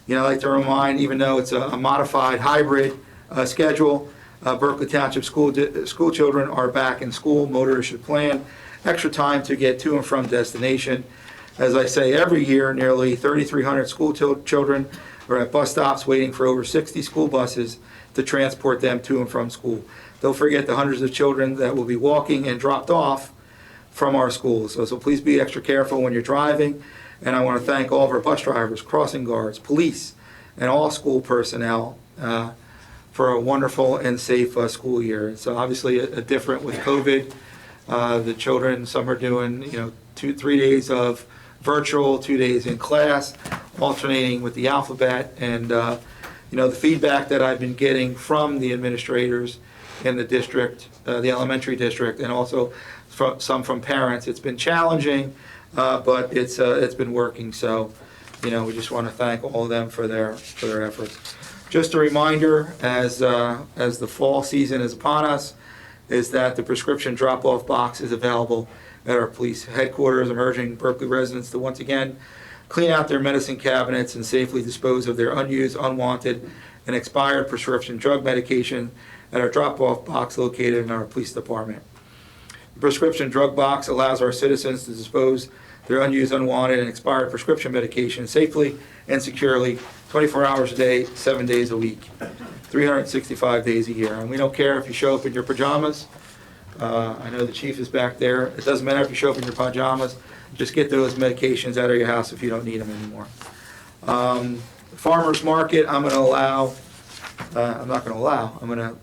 You know, I'd like to remind, even though it's a modified hybrid schedule, Berkeley Township school children are back in school. Motorists should plan extra time to get to and from destination. As I say every year, nearly 3,300 school children are at bus stops waiting for over 60 school buses to transport them to and from school. Don't forget the hundreds of children that will be walking and dropped off from our schools. So please be extra careful when you're driving. And I want to thank all of our bus drivers, crossing guards, police, and all school personnel for a wonderful and safe school year. It's obviously a different with COVID. The children, some are doing 2-3 days of virtual, 2 days in class, alternating with the alphabet. And the feedback that I've been getting from the administrators in the district, the elementary district, and also some from parents, it's been challenging, but it's been working. So, we just want to thank all of them for their efforts. Just a reminder, as the fall season is upon us, is that the prescription drop-off box is available at our police headquarters. I'm urging Berkeley residents to once again clean out their medicine cabinets and safely dispose of their unused, unwanted, and expired prescription drug medication at our drop-off box located in our police department. The prescription drug box allows our citizens to dispose their unused, unwanted, and expired prescription medication safely and securely 24 hours a day, 7 days a week, 365 days a year. And we don't care if you show up in your pajamas. I know the chief is back there. It doesn't matter if you show up in your pajamas. Just get those medications out of your house if you don't need them anymore. Farmers market, I'm going to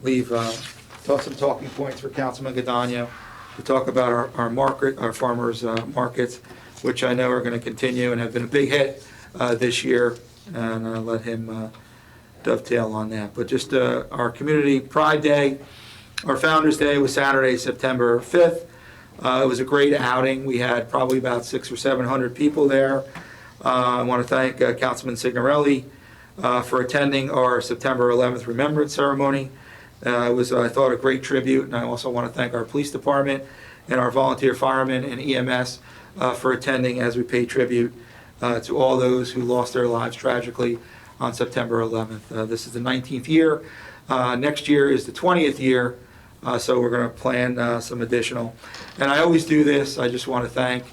leave some talking points for Councilman Gadagno to talk about our farmers markets, which I know are going to continue and have been a big hit this year, and I'll let him dovetail on that. But just our Community Pride Day, our Founders Day was Saturday, September 5th. It was a great outing. We had probably about 600 or 700 people there. I want to thank Councilman Signorelli for attending our September 11th Remembrance Ceremony. It was, I thought, a great tribute, and I also want to thank our police department and our volunteer firemen and EMS for attending as we pay tribute to all those who lost their lives tragically on September 11th. This is the 19th year. Next year is the 20th year, so we're going to plan some additional. And I always do this. I just want to thank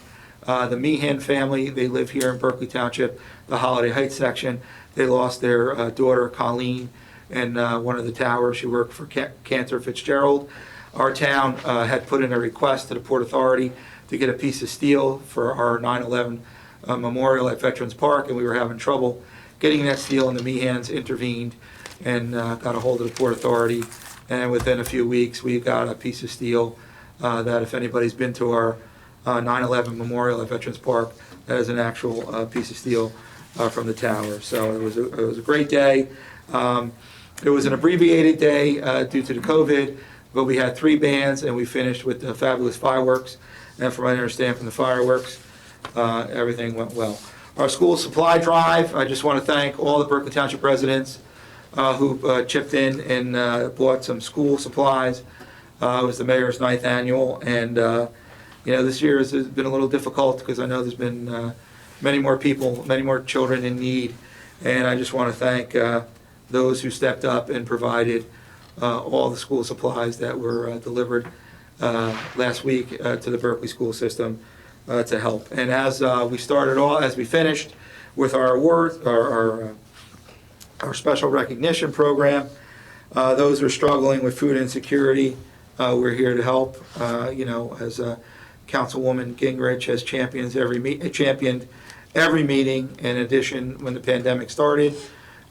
the Meehan family. They live here in Berkeley Township, the Holiday Heights section. They lost their daughter, Colleen, in one of the towers. She worked for Cantor Fitzgerald. Our town had put in a request to the Port Authority to get a piece of steel for our 9/11 memorial at Veterans Park, and we were having trouble getting that steel, and the Meehans intervened and got a hold of the Port Authority. And within a few weeks, we got a piece of steel that if anybody's been to our 9/11 memorial at Veterans Park, that is an actual piece of steel from the tower. So it was a great day. It was an abbreviated day due to the COVID, but we had 3 bands and we finished with the fabulous fireworks. And from what I understand from the fireworks, everything went well. Our school supply drive, I just want to thank all the Berkeley Township residents who chipped in and bought some school supplies. It was the mayor's 9th annual, and this year has been a little difficult because I know there's been many more people, many more children in need, and I just want to thank those who stepped up and provided all the school supplies that were delivered last week to the Berkeley school system to help. And as we finished with our awards, our special recognition program, those who are struggling with food insecurity. We're here to help. As Councilwoman Gingrich has championed every meeting. In addition, when the pandemic started,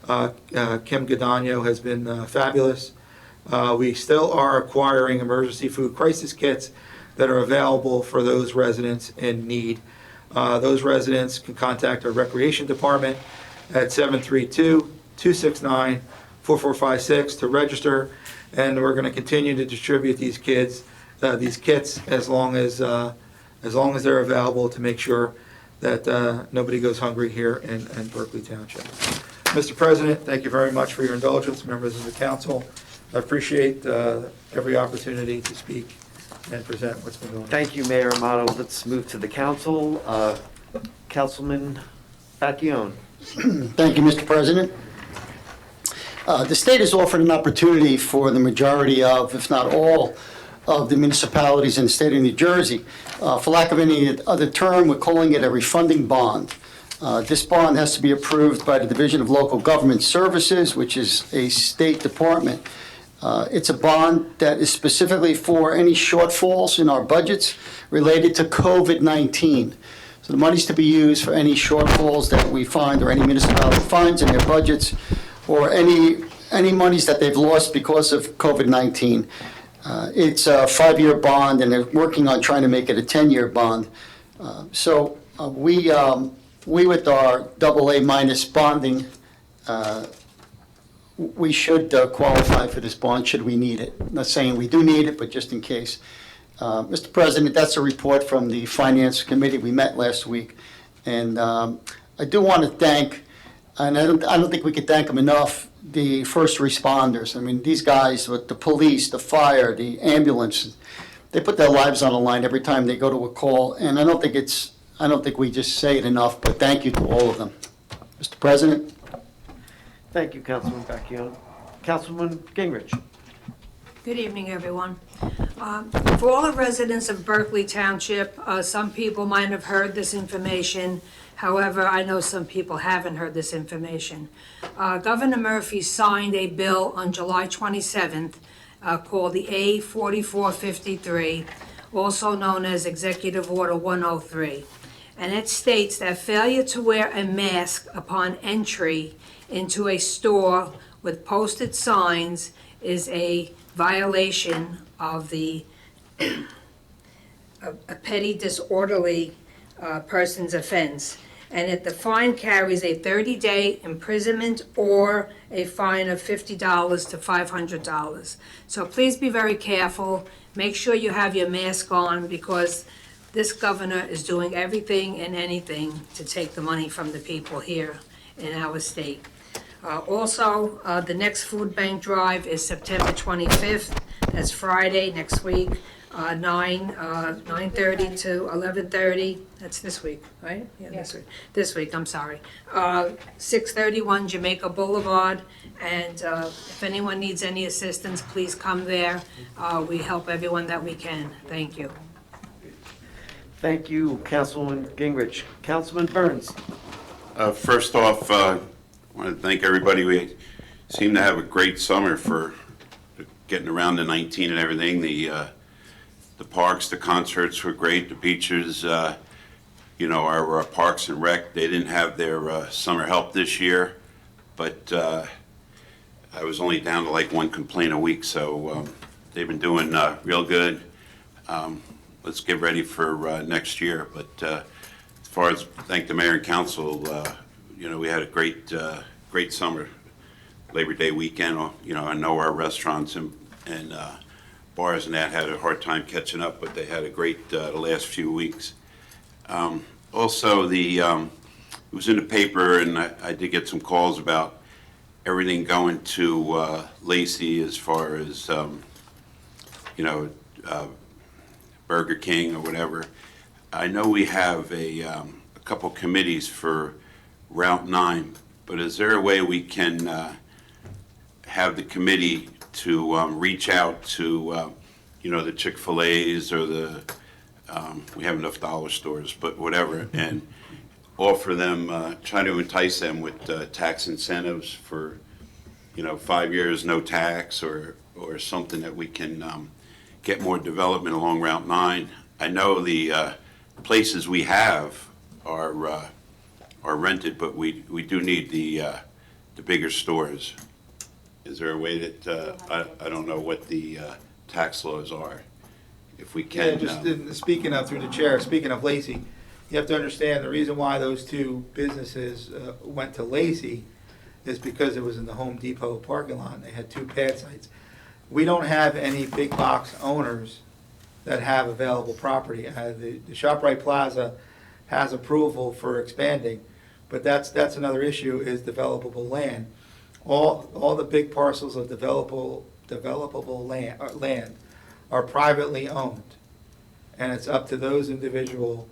Kim Gadagno has been fabulous. We still are acquiring emergency food crisis kits that are available for those residents in need. Those residents can contact our Recreation Department at 732-269-4456 to register, and we're going to continue to distribute these kits as long as they're available to make sure that nobody goes hungry here in Berkeley Township. Mr. President, thank you very much for your indulgence, members of the council. I appreciate every opportunity to speak and present what's been going on. Thank you, Mayor Amato. Let's move to the council. Councilman Facchione. Thank you, Mr. President. The state has offered an opportunity for the majority of, if not all, of the municipalities in the state of New Jersey. For lack of any other term, we're calling it a refunding bond. This bond has to be approved by the Division of Local Government Services, which is a state department. It's a bond that is specifically for any shortfalls in our budgets related to COVID-19. So the money's to be used for any shortfalls that we find, or any municipality finds in their budgets, or any monies that they've lost because of COVID-19. It's a 5-year bond, and they're working on trying to make it a 10-year bond. We with our AA- bonding, we should qualify for this bond should we need it. I'm not saying we do need it, but just in case. Mr. President, that's a report from the Finance Committee. We met last week. And I do want to thank, and I don't think we could thank them enough, the first responders. I mean, these guys with the police, the fire, the ambulance, they put their lives on the line every time they go to a call. And I don't think we just say it enough, but thank you to all of them. Mr. President. Thank you, Councilman Facchione. Councilwoman Gingrich. Good evening, everyone. For all the residents of Berkeley Township, some people might have heard this information. However, I know some people haven't heard this information. Governor Murphy signed a bill on July 27th called the A4453, also known as Executive Order 103. And it states that failure to wear a mask upon entry into a store with posted signs is a violation of the a petty disorderly person's offense. And if the fine carries a 30-day imprisonment or a fine of $50 to $500. So please be very careful. Make sure you have your mask on, because this governor is doing everything and anything to take the money from the people here in our state. Also, the next food bank drive is September 25th. That's Friday next week, 9:30 to 11:30. That's this week, right? Yeah, this week. This week, I'm sorry. 631 Jamaica Boulevard. And if anyone needs any assistance, please come there. We help everyone that we can. Thank you. Thank you, Councilwoman Gingrich. Councilman Burns. First off, I want to thank everybody. We seem to have a great summer for getting around to 19 and everything. The parks, the concerts were great. The beaches, our Parks and Rec, they didn't have their summer help this year, but I was only down to like one complaint a week, so they've been doing real good. Let's get ready for next year. But as far as thank the mayor and council, we had a great summer. Labor Day weekend, I know our restaurants and bars and that had a hard time catching up, but they had a great the last few weeks. Also, it was in the paper, and I did get some calls about everything going to Lacey as far as, Burger King or whatever. I know we have a couple committees for Route 9, but is there a way we can have the committee to reach out to, the Chick-fil-A's or we have enough dollar stores, but whatever, and offer them, try to entice them with tax incentives for, 5 years, no tax, or something that we can get more development along Route 9. I know the places we have are rented, but we do need the bigger stores. Is there a way that, I don't know what the tax laws are, if we Yeah, can. just speaking of, through the chair, speaking of Lacey, you have to understand the reason why those two businesses went to Lacey is because it was in the Home Depot parking lot. They had two pad sites. We don't have any big box owners that have available property. The ShopRite Plaza has approval for expanding, but that's another issue, is developable land. All the big parcels of developable land are privately owned, and it's up to those individual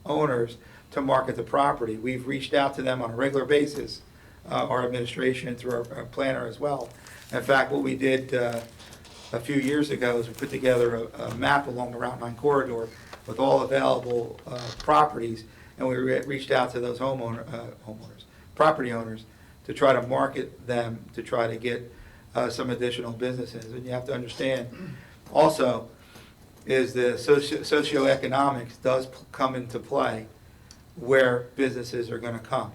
owners to market the property. We've reached out to them on a regular basis, our administration through our planner as well. In fact, what we did a few years ago is we put together a map along the Route 9 corridor with all available properties, and we reached out to those property owners, to try to market them, to try to get some additional businesses. And you have to understand also is the socioeconomics does come into play where businesses are going to come.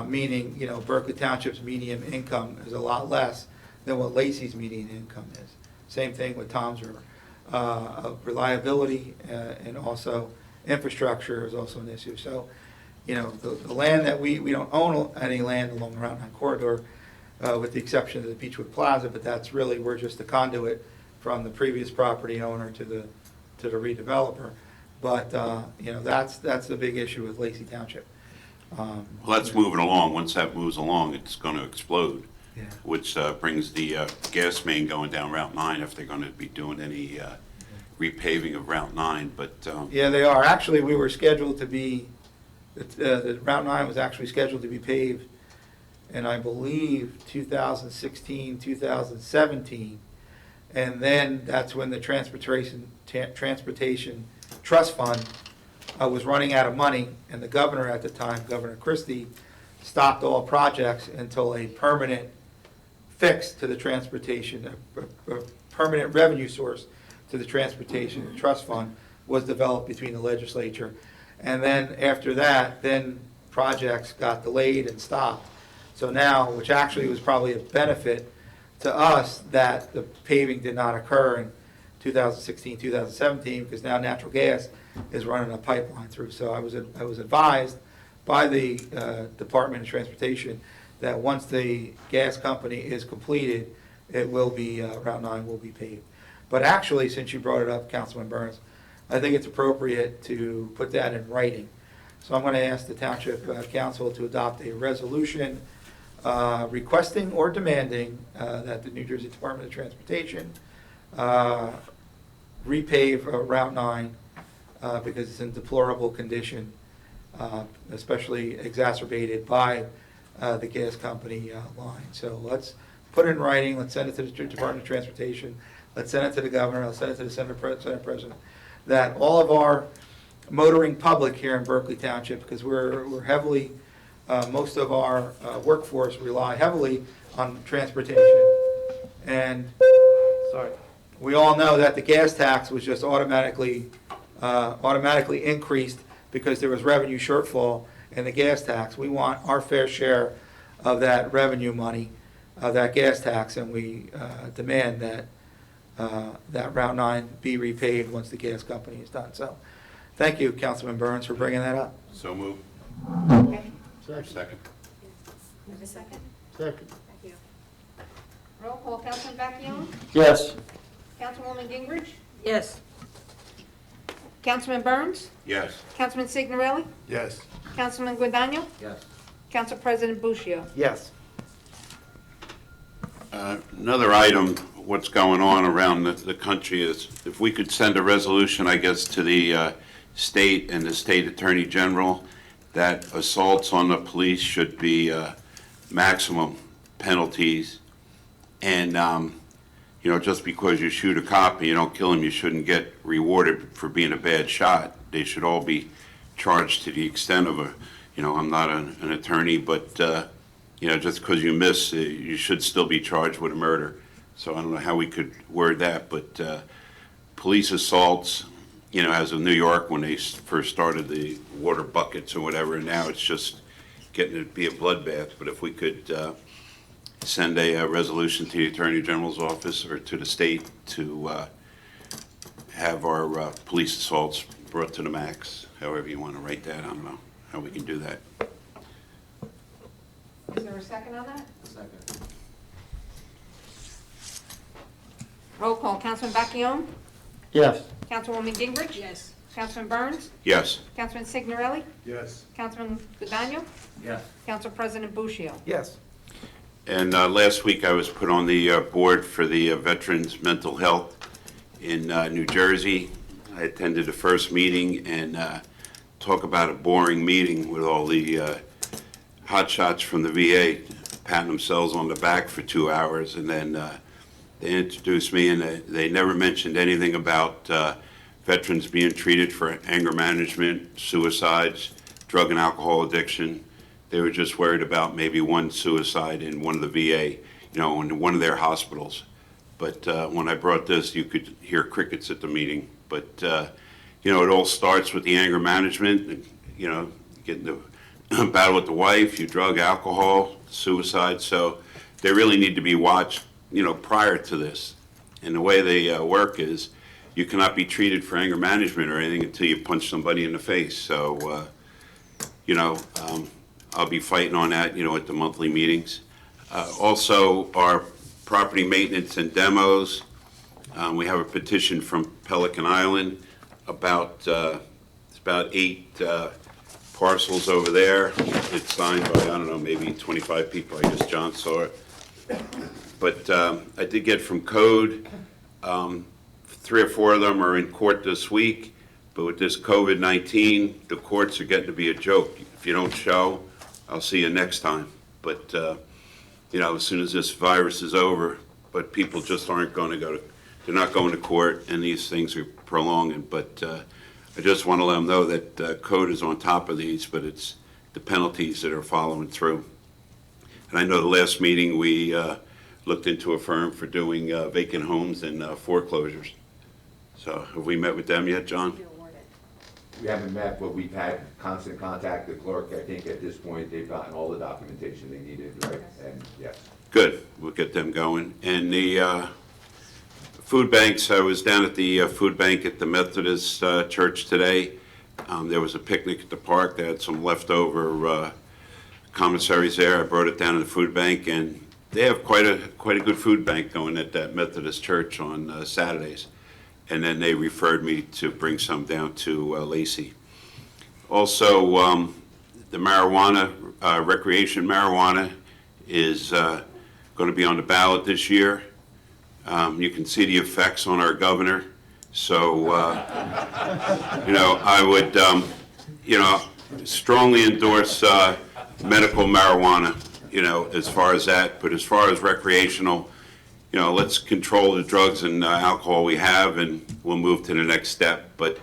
Meaning, Berkeley Township's median income is a lot less than what Lacey's median income is. Same thing with Tom's River. Reliability and also infrastructure is also an issue. So, the land that we don't own any land along the Route 9 corridor, with the exception of the Beechwood Plaza, but that's really, we're just the conduit from the previous property owner to the redeveloper. But, that's the big issue with Lacey Township. Well, that's moving along. Once that moves along, it's going to explode, Yeah. which brings the gas main going down Route 9 if they're going to be doing any repaving of Route 9. But Yeah, they are. Actually, we were scheduled to be, the Route 9 was actually scheduled to be paved in, I believe, 2016, 2017. And then that's when the Transportation Trust Fund was running out of money, and the governor at the time, Governor Christie, stopped all projects until a permanent fix to the transportation, a permanent revenue source to the Transportation Trust Fund was developed between the legislature. And then after that, then projects got delayed and stopped. So now, which actually was probably a benefit to us that the paving did not occur in 2016, 2017, because now natural gas is running a pipeline through. So I was advised by the Department of Transportation that once the gas company is completed, it will be, Route 9 will be paved. But actually, since you brought it up, Councilman Burns, I think it's appropriate to put that in writing. So I'm going to ask the Township Council to adopt a resolution requesting or demanding that the New Jersey Department of Transportation repave Route 9 because it's in deplorable condition, especially exacerbated by the gas company line. So let's put it in writing, let's send it to the Department of Transportation, let's send it to the governor, let's send it to the Senate President, that all of our motoring public here in Berkeley Township, because we're heavily, most of our workforce rely heavily on transportation. And we all know that the gas tax was just automatically increased because there was revenue shortfall in the gas tax. We want our fair share of that revenue money, of that gas tax, and we demand that that Route 9 be repaid once the gas company is done. So, thank you, Councilman Burns, for bringing that up. so move. Okay. Second. Have a second? Second. Thank you. Roll call, Councilman Becchione? Yes. Councilwoman Gingrich? Yes. Councilman Burns? Yes. Councilman Signorelli? Yes. Councilman Guadagno? Yes. Council President Buccio? Yes. Another item, what's going on around the country is if we could send a resolution, I guess, to the state and the state attorney general that assaults on the police should be maximum penalties. And, just because you shoot a cop and you don't kill him, you shouldn't get rewarded for being a bad shot. They should all be charged to the extent of I'm not an attorney, but, just because you miss, you should still be charged with a murder. So I don't know how we could word that, but police assaults, as of New York, when they first started the water buckets or whatever, and now it's just getting to be a bloodbath. But if we could send a resolution to the Attorney General's office or to the state to have our police assaults brought to the max, however you want to write that, I don't know how we can do that. Is there a second on that? Second. Roll call, Councilman Becchione? Yes. Councilwoman Gingrich? Yes. Councilman Burns? Yes. Councilman Signorelli? Yes. Councilman Guadagno? Yes. Council President Buccio? Yes. And last week, I was put on the board for the Veterans Mental Health in New Jersey. I attended the first meeting, and talk about a boring meeting with all the hotshots from the VA patting themselves on the back for 2 hours, and then they introduced me, and they never mentioned anything about veterans being treated for anger management, suicides, drug and alcohol addiction. They were just worried about maybe one suicide in one of the VA, in one of their hospitals. But when I brought this, you could hear crickets at the meeting. But, it all starts with the anger management, and, getting the battle with the wife, you drug, alcohol, suicide. So they really need to be watched, prior to this. And the way they work is you cannot be treated for anger management or anything until you punch somebody in the face. So, I'll be fighting on that, at the monthly meetings. Also, our property maintenance and demos, we have a petition from Pelican Island about, it's about 8 parcels over there. It's signed by, I don't know, maybe 25 people. I guess John saw it. But I did get from Code, 3 or 4 of them are in court this week. But with this COVID-19, the courts are getting to be a joke. If you don't show, I'll see you next time. But, as soon as this virus is over, but people just aren't going to they're not going to court, and these things are prolonging. But I just want to let them know that Code is on top of these, but it's the penalties that are following through. And I know the last meeting we looked into a firm for doing vacant homes and foreclosures. So have we met with them yet, John? We haven't met, but we've had constant contact. The clerk, I think at this point, they've gotten all the documentation they needed, right? And yes. Good, we'll get them going. And the food banks, I was down at the food bank at the Methodist Church today. There was a picnic at the park. They had some leftover commissaries there. I brought it down to the food bank, and they have quite a good food bank going at that Methodist Church on Saturdays. And then they referred me to bring some down to Lacey. Also, the marijuana, recreation marijuana is going to be on the ballot this year. You can see the effects on our governor. So, I would, strongly endorse medical marijuana, as far as that. But as far as recreational, let's control the drugs and alcohol we have, and we'll move to the next step. But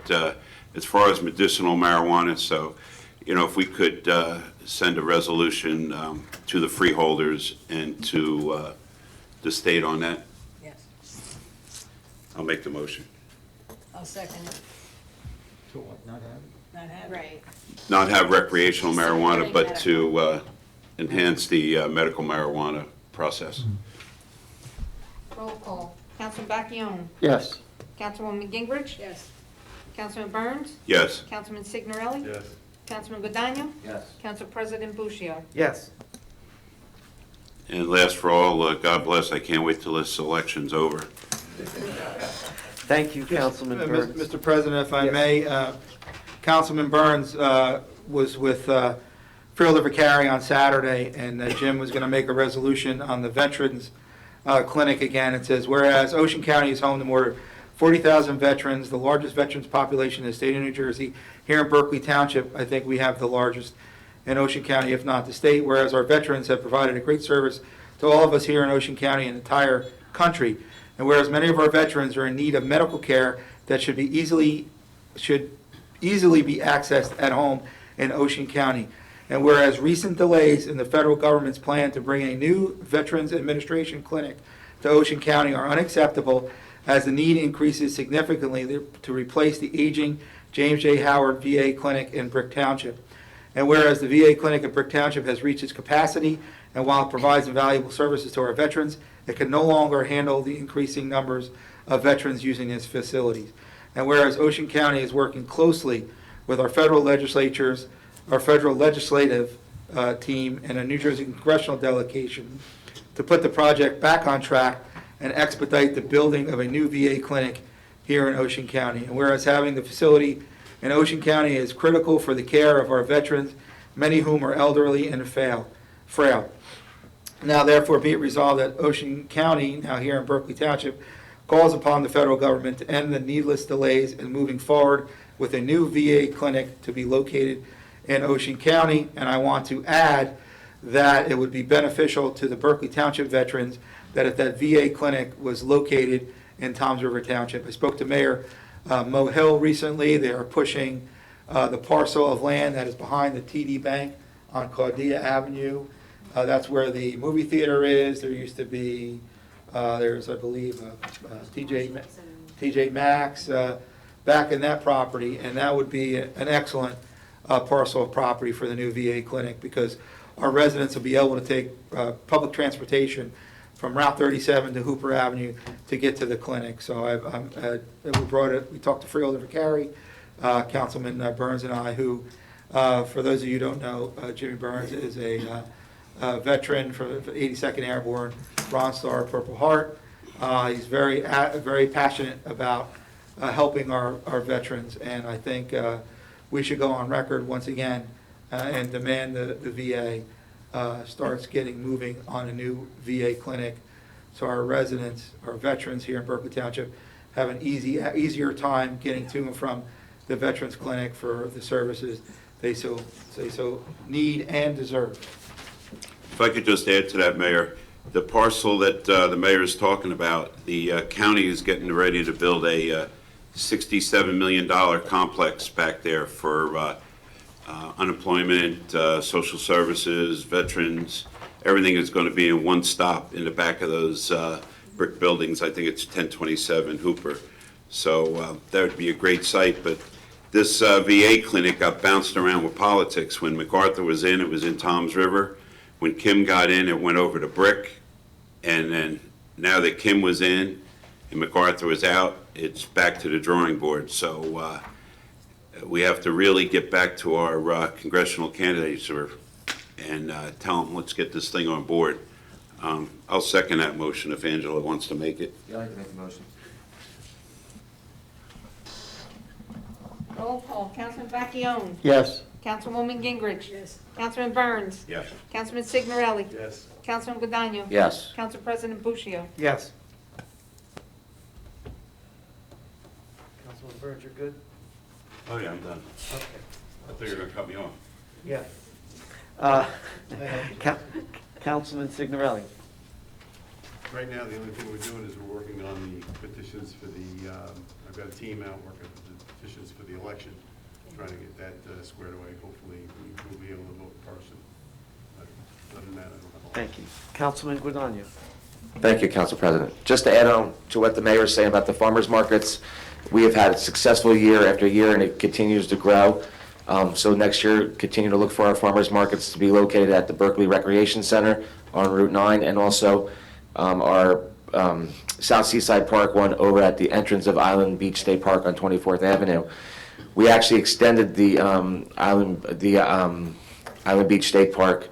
as far as medicinal marijuana, so, if we could send a resolution to the freeholders and to the state on that. Yes. I'll make the motion. I'll second it. To what, not have? Not have. Right. Not have recreational marijuana, but to enhance the medical marijuana process. Roll call, Councilman Becchione? Yes. Councilwoman Gingrich? Yes. Councilman Burns? Yes. Councilman Signorelli? Yes. Councilman Guadagno? Yes. Council President Buccio? Yes. And last for all, God bless, I can't wait till this election's over. Thank you, Councilman Burns. Mr. President, if I Yes. may, Councilman Burns was with Field of Carry on Saturday, and Jim was going to make a resolution on the Veterans Clinic again. It says, whereas Ocean County is home to more than 40,000 veterans, the largest veterans population in the state of New Jersey. Here in Berkeley Township, I think we have the largest in Ocean County, if not the state, whereas our veterans have provided a great service to all of us here in Ocean County and the entire country. And whereas many of our veterans are in need of medical care that should easily be accessed at home in Ocean County. And whereas recent delays in the federal government's plan to bring a new Veterans Administration clinic to Ocean County are unacceptable, as the need increases significantly to replace the aging James J. Howard VA clinic in Brick Township. And whereas the VA clinic in Brick Township has reached its capacity, and while it provides invaluable services to our veterans, it can no longer handle the increasing numbers of veterans using its facilities. And whereas Ocean County is working closely with our federal legislatures, our federal legislative team, and a New Jersey congressional delegation to put the project back on track and expedite the building of a new VA clinic here in Ocean County. And whereas having the facility in Ocean County is critical for the care of our veterans, many of whom are elderly and frail. Now therefore be it resolved that Ocean County, now here in Berkeley Township, calls upon the federal government to end the needless delays in moving forward with a new VA clinic to be located in Ocean County. And I want to add that it would be beneficial to the Berkeley Township veterans that if that VA clinic was located in Toms River Township. I spoke to Mayor Mo Hill recently. They are pushing the parcel of land that is behind the TD Bank on Claudia Avenue. That's where the movie theater is. There used to be, there's, I believe, TJ Maxx back in that property, and that would be an excellent parcel of property for the new VA clinic, because our residents will be able to take public transportation from Route 37 to Hooper Avenue to get to the clinic. So we talked to Freeholder Carey, Councilman Burns and I, who, for those of you who don't know, Jimmy Burns is a veteran for 82nd Airborne, Bronze Star, Purple Heart. He's very passionate about helping our veterans, and I think we should go on record once again and demand the VA starts getting moving on a new VA clinic, so our residents, our veterans here in Berkeley Township, have an easier time getting to and from the Veterans Clinic for the services they so need and deserve. If I could just add to that, Mayor, the parcel that the mayor is talking about, the county is getting ready to build a $67 million complex back there for unemployment, social services, veterans. Everything is going to be in one stop in the back of those brick buildings. I think it's 1027 Hooper. So that would be a great site. But this VA clinic got bounced around with politics. When MacArthur was in, it was in Toms River. When Kim got in, it went over to Brick. And then now that Kim was in and MacArthur was out, it's back to the drawing board. So we have to really get back to our congressional candidates and tell them, let's get this thing on board. I'll second that motion if Angela wants to make it. Yeah, I can make the motion. Roll call. Councilman Vacchione. Yes. Councilwoman Gingrich. Yes. Councilman Burns. Yes. Councilman Signorelli. Yes. Councilman Guadagno. Yes. Council President Buccio. Yes. Councilman Burns, you're good? Oh, yeah, I'm done. Okay. I thought you were going to cut me off. Yeah. Councilman Signorelli. Right now, the only thing we're doing is we're working on the petitions for the, I've got a team out working on the petitions for the election, trying to get that squared away. Hopefully, we'll be able to vote in person. But other than that, I don't have a lot. Thank you. Councilman Guadagno. Thank you, Council President. Just to add on to what the mayor is saying about the farmers markets, we have had a successful year after year, and it continues to grow. So next year, continue to look for our farmers markets to be located at the Berkeley Recreation Center on Route 9, and also our South Seaside Park one over at the entrance of Island Beach State Park on 24th Avenue. We actually extended the Island Beach State Park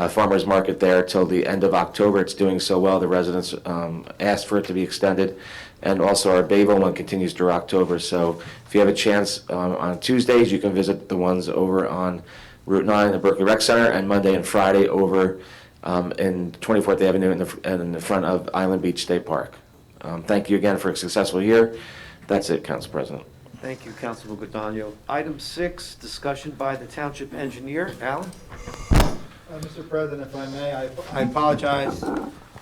farmers market there till the end of October. It's doing so well. The residents asked for it to be extended. And also our Bayville one continues through October. So if you have a chance on Tuesdays, you can visit the ones over on Route 9 in the Berkeley Rec Center, and Monday and Friday over in 24th Avenue in the front of Island Beach State Park. Thank you again for a successful year. That's it, Council President. Thank you, Councilman Guadagno. Item 6, discussion by the Township Engineer. Alan? Mr. President, if I may, I apologize.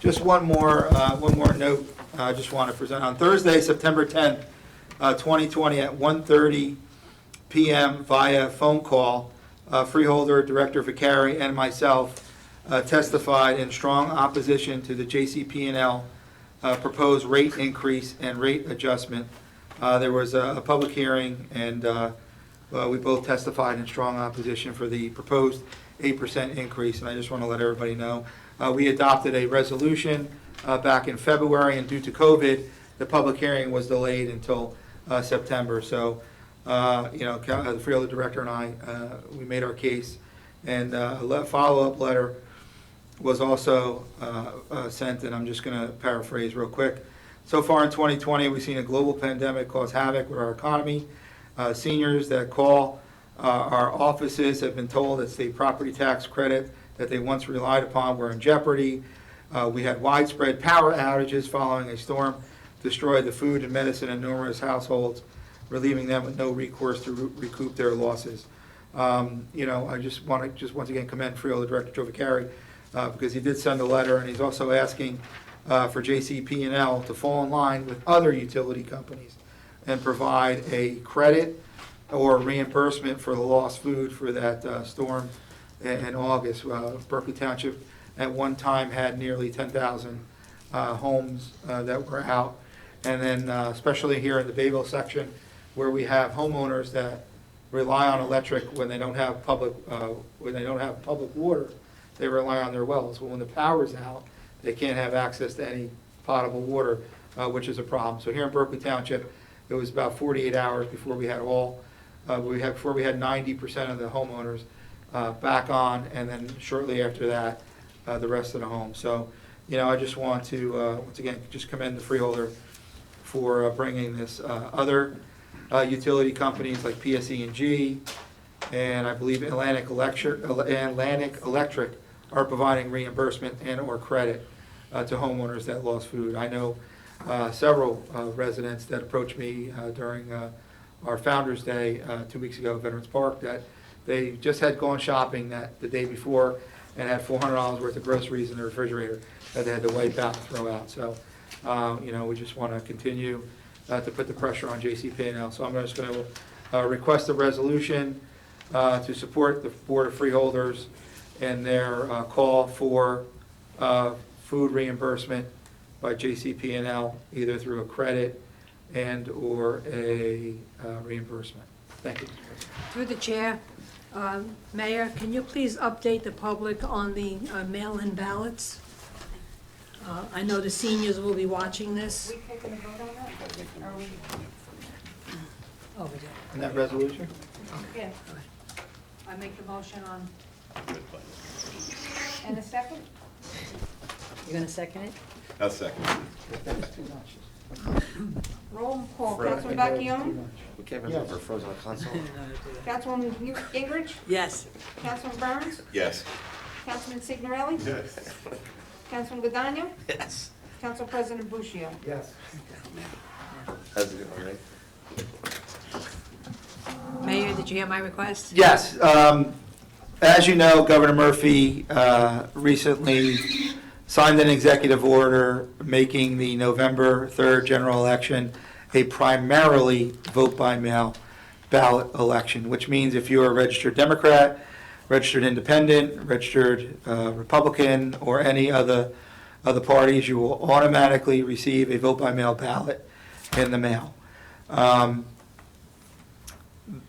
Just one more note I just want to present. On Thursday, September 10th, 2020 at 1:30 p.m. via phone call, Freeholder, Director Vicari, and myself testified in strong opposition to the JCP&L proposed rate increase and rate adjustment. There was a public hearing, and we both testified in strong opposition for the proposed 8% increase, and I just want to let everybody know. We adopted a resolution back in February, and due to COVID, the public hearing was delayed until September. So, the Freeholder Director and I, we made our case, and a follow-up letter was also sent, and I'm just going to paraphrase real quick. So far in 2020, we've seen a global pandemic cause havoc with our economy. Seniors that call our offices have been told that state property tax credit that they once relied upon were in jeopardy. We had widespread power outages following a storm destroyed the food and medicine in numerous households, relieving them with no recourse to recoup their losses. I just want to once again commend Freeholder Director Joe Vicari because he did send a letter, and he's also asking for JCP&L to fall in line with other utility companies and provide a credit or reimbursement for the lost food for that storm in August. Berkeley Township at one time had nearly 10,000 homes that were out. And then especially here in the Bayville section, where we have homeowners that rely on electric when they don't have public water, they rely on their wells. Well, when the power's out, they can't have access to any potable water, which is a problem. So here in Berkeley Township, it was about 48 hours before we had 90% of the homeowners back on, and then shortly after that, the rest of the homes. So, I just want to once again just commend the Freeholder for bringing this. Other utility companies like PSE&G and I believe Atlantic Electric are providing reimbursement and/or credit to homeowners that lost food. I know several residents that approached me during our Founders Day 2 weeks ago at Veterans Park that they just had gone shopping the day before and had $400 worth of groceries in the refrigerator that they had to wipe out and throw out. So, we just want to continue to put the pressure on JCP&L. So I'm just going to request a resolution to support the Board of Freeholders and their call for food reimbursement by JCP&L, either through a credit and or a reimbursement. Thank you. Through the chair, Mayor, can you please update the public on the mail-in ballots? I know the seniors will be watching this. Are we taking a vote on that? Are we? Over there. And that resolution? Yeah. I make the motion on. And a second? You gonna second it? I'll second. Roll call. Councilman Bacchione? We can't remember frozen on console. Councilwoman Gingrich? Yes. Councilman Burns? Yes. Councilman Signorelli? Yes. Councilman Godano? Yes. Council President Bushio? Yes. How's it going, all right? Mayor, did you hear my request? Yes. As you know, Governor Murphy recently signed an executive order making the November 3rd general election a primarily vote-by-mail ballot election, which means if you're a registered Democrat, registered independent, registered Republican, or any other parties, you will automatically receive a vote-by-mail ballot in the mail.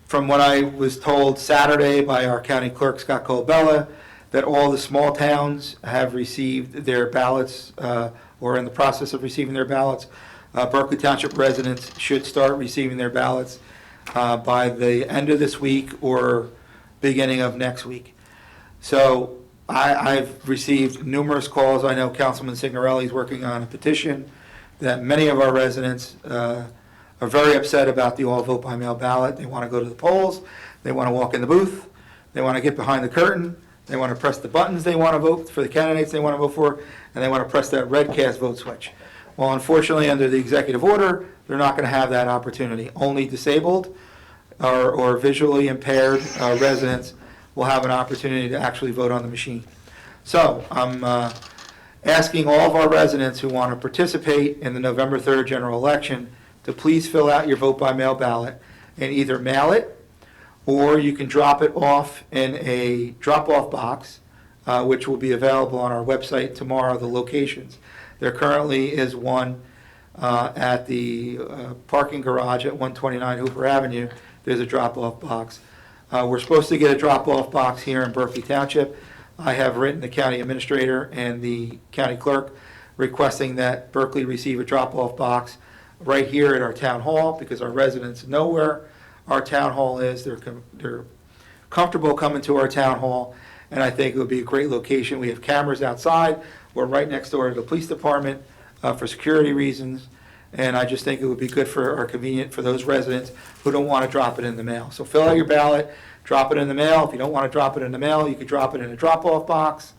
From what I was told Saturday by our county clerk, Scott Colabella, that all the small towns have received their ballots or in the process of receiving their ballots. Berkeley Township residents should start receiving their ballots by the end of this week or beginning of next week. So I've received numerous calls. I know Councilman Signorelli is working on a petition that many of our residents are very upset about the all vote by mail ballot. They want to go to the polls. They want to walk in the booth. They want to get behind the curtain. They want to press the buttons they want to vote for the candidates they want to vote for, and they want to press that red cast vote switch. Well, unfortunately, under the executive order, they're not going to have that opportunity. Only disabled or visually impaired residents will have an opportunity to actually vote on the machine. So I'm asking all of our residents who want to participate in the November 3rd general election to please fill out your vote by mail ballot and either mail it or you can drop it off in a drop-off box, which will be available on our website tomorrow, the locations. There currently is one at the parking garage at 129 Hooper Avenue. There's a drop-off box. We're supposed to get a drop-off box here in Berkeley Township. I have written the county administrator and the county clerk requesting that Berkeley receive a drop-off box right here at our town hall, because our residents know where our town hall is. They're comfortable coming to our town hall, and I think it would be a great location. We have cameras outside. We're right next door to the police department for security reasons, and I just think it would be good for or convenient for those residents who don't want to drop it in the mail. So fill out your ballot, drop it in the mail. If you don't want to drop it in the mail, you could drop it in a drop-off box.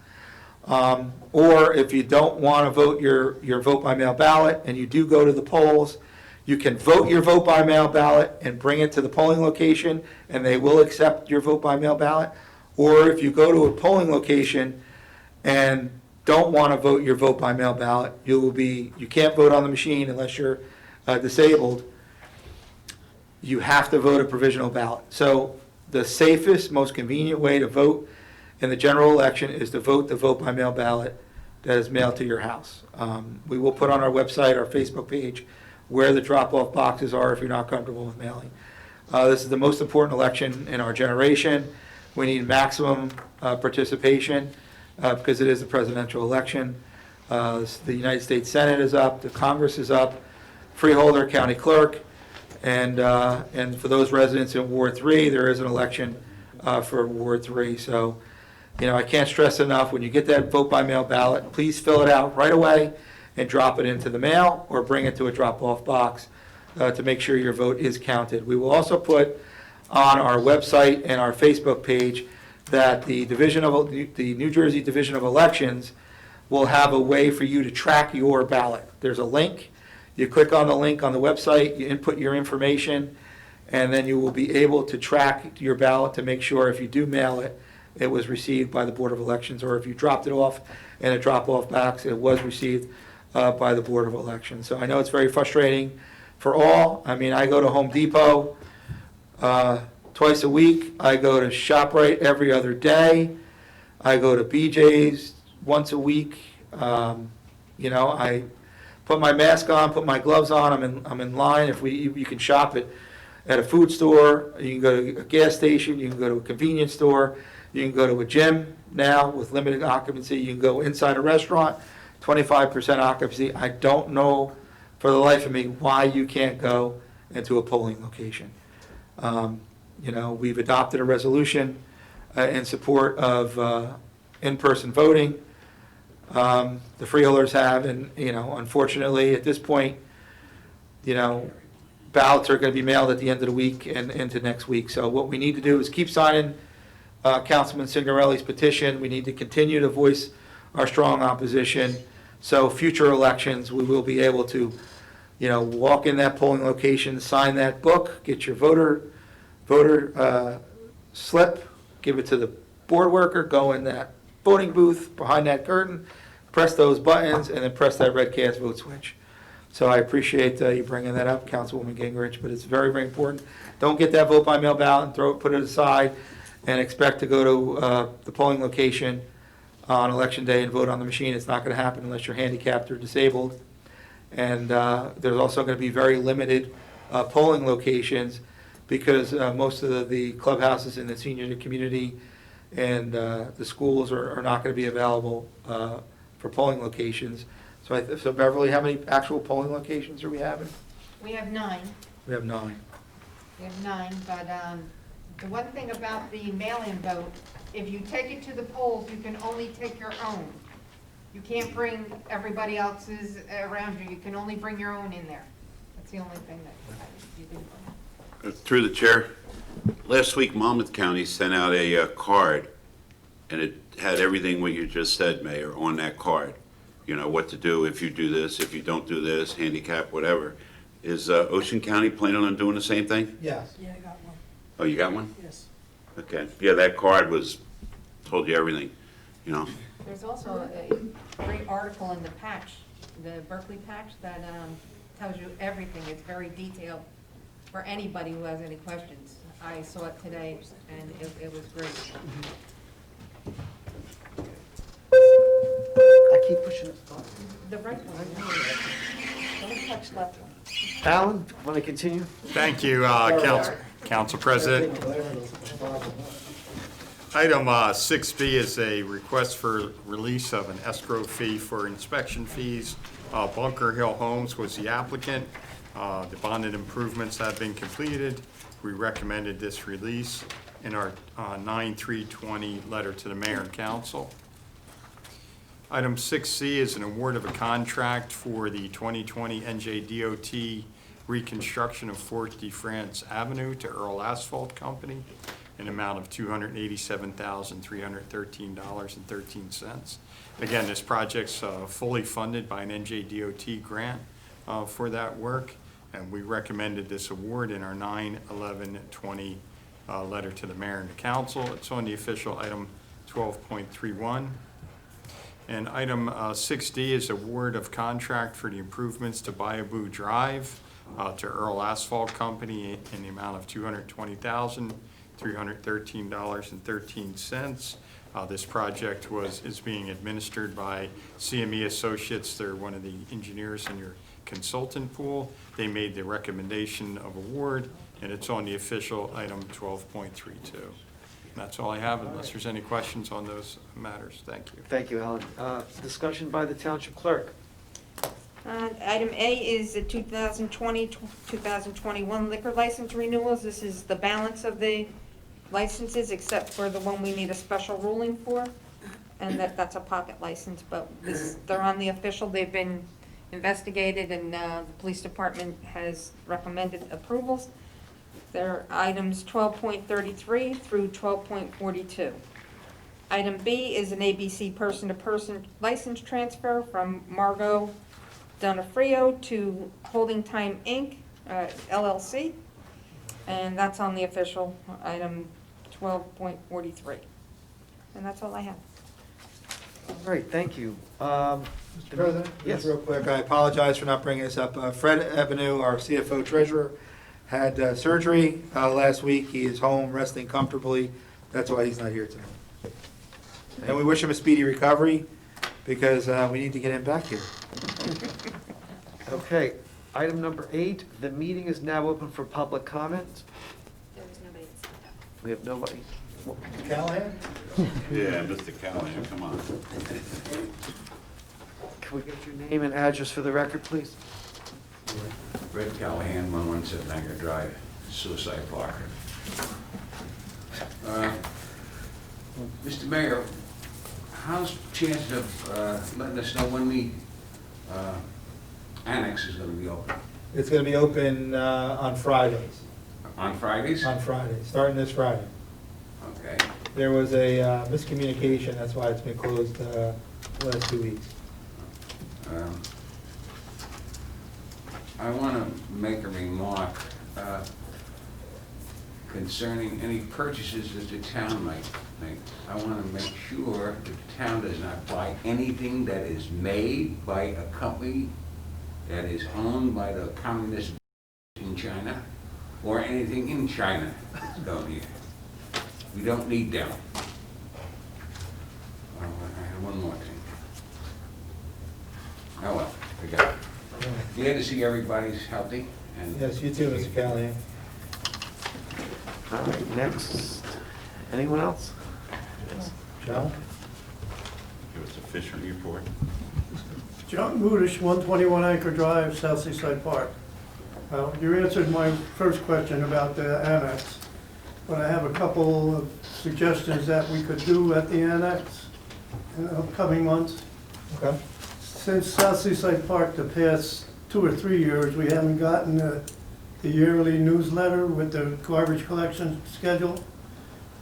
Or if you don't want to vote your vote by mail ballot and you do go to the polls, you can vote your vote by mail ballot and bring it to the polling location, and they will accept your vote by mail ballot. Or if you go to a polling location and don't want to vote your vote by mail ballot, you can't vote on the machine unless you're disabled. You have to vote a provisional ballot. So the safest, most convenient way to vote in the general election is to vote the vote by mail ballot that is mailed to your house. We will put on our website, our Facebook page, where the drop-off boxes are if you're not comfortable with mailing. This is the most important election in our generation. We need maximum participation because it is a presidential election. The United States Senate is up, the Congress is up, freeholder, county clerk, and for those residents in Ward 3, there is an election for Ward 3. So, I can't stress enough, when you get that vote by mail ballot, please fill it out right away and drop it into the mail or bring it to a drop-off box to make sure your vote is counted. We will also put on our website and our Facebook page that the New Jersey Division of Elections will have a way for you to track your ballot. There's a link. You click on the link on the website, you input your information, and then you will be able to track your ballot to make sure if you do mail it, it was received by the Board of Elections, or if you dropped it off in a drop-off box, it was received by the Board of Elections. So I know it's very frustrating for all. I mean, I go to Home Depot twice a week. I go to ShopRite every other day. I go to BJ's once a week. I put my mask on, put my gloves on. I'm in line. You can shop at a food store. You can go to a gas station. You can go to a convenience store. You can go to a gym now with limited occupancy. You can go inside a restaurant, 25% occupancy. I don't know for the life of me why you can't go into a polling location. We've adopted a resolution in support of in-person voting. The freeholders have, and unfortunately at this point, ballots are going to be mailed at the end of the week and into next week. So what we need to do is keep signing Councilman Signorelli's petition. We need to continue to voice our strong opposition. So future elections, we will be able to, walk in that polling location, sign that book, get your voter slip, give it to the board worker, go in that voting booth behind that curtain, press those buttons, and then press that red cast vote switch. So I appreciate you bringing that up, Councilwoman Gingrich, but it's very, very important. Don't get that vote by mail ballot and put it aside and expect to go to the polling location on election day and vote on the machine. It's not going to happen unless you're handicapped or disabled. And there's also going to be very limited polling locations because most of the clubhouses in the senior community and the schools are not going to be available for polling locations. So Beverly, how many actual polling locations are we having? We have 9. We have 9. We have 9, but the one thing about the mail-in vote, if you take it to the polls, you can only take your own. You can't bring everybody else's around you. You can only bring your own in there. That's the only thing that you can bring. Through the chair, last week Monmouth County sent out a card, and it had everything what you just said, Mayor, on that card. What to do if you do this, if you don't do this, handicap, whatever. Is Ocean County planning on doing the same thing? Yes. Yeah, I got one. Oh, you got one? Yes. Okay. Yeah, that card told you everything, There's also a great article in the patch, the Berkeley patch, that tells you everything. It's very detailed for anybody who has any questions. I saw it today, and it was great. I keep pushing it. The right one. Don't touch left one. Alan, want to continue? Thank you, Council President. Item 6B is a request for release of an escrow fee for inspection fees. Bunker Hill Homes was the applicant. The bonded improvements have been completed. We recommended this release in our 9/3/20 letter to the mayor and council. Item 6C is an award of a contract for the 2020 NJDOT reconstruction of Fort de France Avenue to Earl Asphalt Company, an amount of $287,313.13. Again, this project's fully funded by an NJDOT grant for that work, and we recommended this award in our 9/11/20 letter to the mayor and the council. It's on the official item 12.31. And item 6D is award of contract for the improvements to Bayaboo Drive to Earl Asphalt Company in the amount of $220,313.13. This project is being administered by CME Associates. They're one of the engineers in your consultant pool. They made the recommendation of award, and it's on the official item 12.32. That's all I have, unless there's any questions on those matters. Thank you. Thank you, Alan. Discussion by the township clerk. Item A is the 2020-2021 liquor license renewals. This is the balance of the licenses, except for the one we need a special ruling for, and that's a pocket license, but they're on the official. They've been investigated, and the police department has recommended approvals. They're items 12.33 through 12.42. Item B is an ABC person-to-person license transfer from Margot Donofrio to Holding Time Inc., LLC, and that's on the official item 12.43. And that's all I have. All right, thank you. Mr. President, Yes. just real quick, I apologize for not bringing this up. Fred Ebeneu, our CFO treasurer, had surgery last week. He is home resting comfortably. That's why he's not here tonight. And we wish him a speedy recovery because we need to get him back here. Okay, item number 8, the meeting is now open for public comment. There was nobody that signed up. We have nobody. Callahan? Yeah, Mr. Callahan, come on. Can we get your name and address for the record, please? Red Callahan, 117 Anchor Drive, Suicide Park. Mr. Mayor, how's the chance of letting us know when the annex is going to be open? It's going to be open on Fridays. On Fridays? On Fridays, starting this Friday. Okay. There was a miscommunication, that's why it's been closed the last 2 weeks. I want to make a remark concerning any purchases that the town might make. I want to make sure that the town does not buy anything that is made by a company that is owned by the communist in China, or anything in China that's going here. We don't need them. I have one more thing. Oh well, forget it. Glad to see everybody's healthy. And Yes, you too, Mr. Callahan. All right, next. Anyone else? John? Give us a fishing report. John Budish, 121 Anchor Drive, South Seaside Park. You answered my first question about the annex, but I have a couple of suggestions that we could do at the annex in the upcoming months. Okay. Since South Seaside Park, the past 2 or 3 years, we haven't gotten the yearly newsletter with the garbage collection schedule.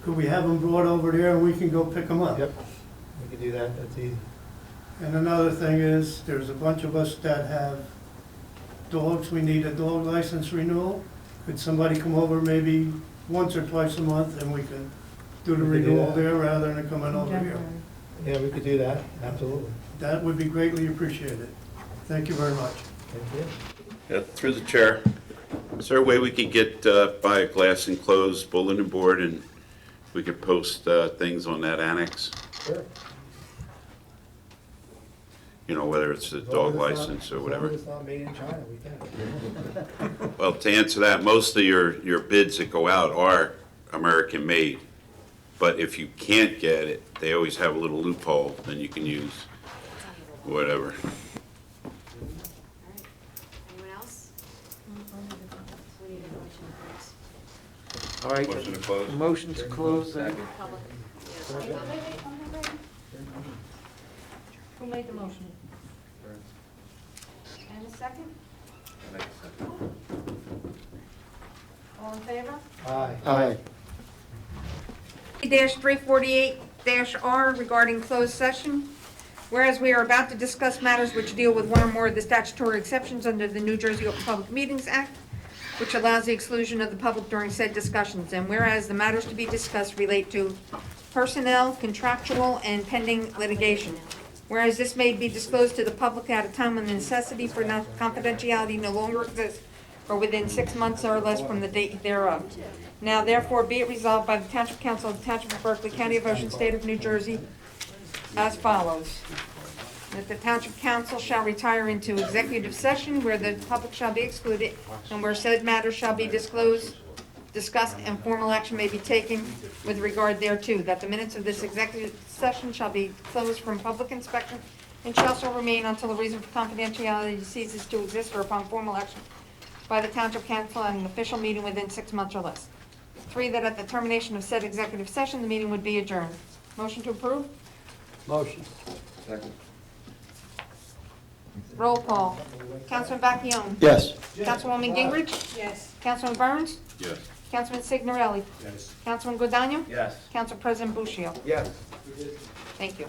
Could we have them brought over there and we can go pick them up? Yep, we can do that, that's easy. And another thing is, there's a bunch of us that have dogs. We need a dog license renewal. Could somebody come over maybe once or twice a month and we can do the We could do renewal that. there rather than coming over here? Yeah, we could do that, absolutely. That would be greatly appreciated. Thank you very much. Thank you. Yeah, through the chair. Is there a way we could get, buy a glass enclosed bulletin board and we could post things on that annex? Sure. You know, whether it's a dog license or whatever. As long as it's not made in China, we can. Well, to answer that, most of your bids that go out are American-made. But if you can't get it, they always have a little loophole, then you can use whatever. Anyone else? We need a motion, please. All right. Motion to close. Motion to close. Public. Who made the motion? And a second? All in favor? Aye. Aye. 348-R regarding closed session. Whereas we are about to discuss matters which deal with one or more of the statutory exceptions under the New Jersey Open Public Meetings Act, which allows the exclusion of the public during said discussions. And whereas the matters to be discussed relate to personnel, contractual, and pending litigation. Whereas this may be disclosed to the public at a time when the necessity for confidentiality no longer exists, or within 6 months or less from the date thereof. Now therefore be it resolved by the Township Council of the Township of Berkeley, County of Ocean, State of New Jersey, as follows. That the Township Council shall retire into executive session where the public shall be excluded and where said matters shall be disclosed, discussed, and formal action may be taken with regard thereto. That the minutes of this executive session shall be closed from public inspection and shall remain until a reason for confidentiality ceases to exist or upon formal action by the Township Council at an official meeting within 6 months or less. 3, that at the termination of said executive session, the meeting would be adjourned. Motion to approve? Motion. Second. Roll call. Councilman Bacchione? Yes. Councilwoman Gingrich? Yes. Councilman Burns? Yes. Councilman Signorelli? Yes. Councilman Guadagno? Yes. Council President Buccio? Yes. Thank you.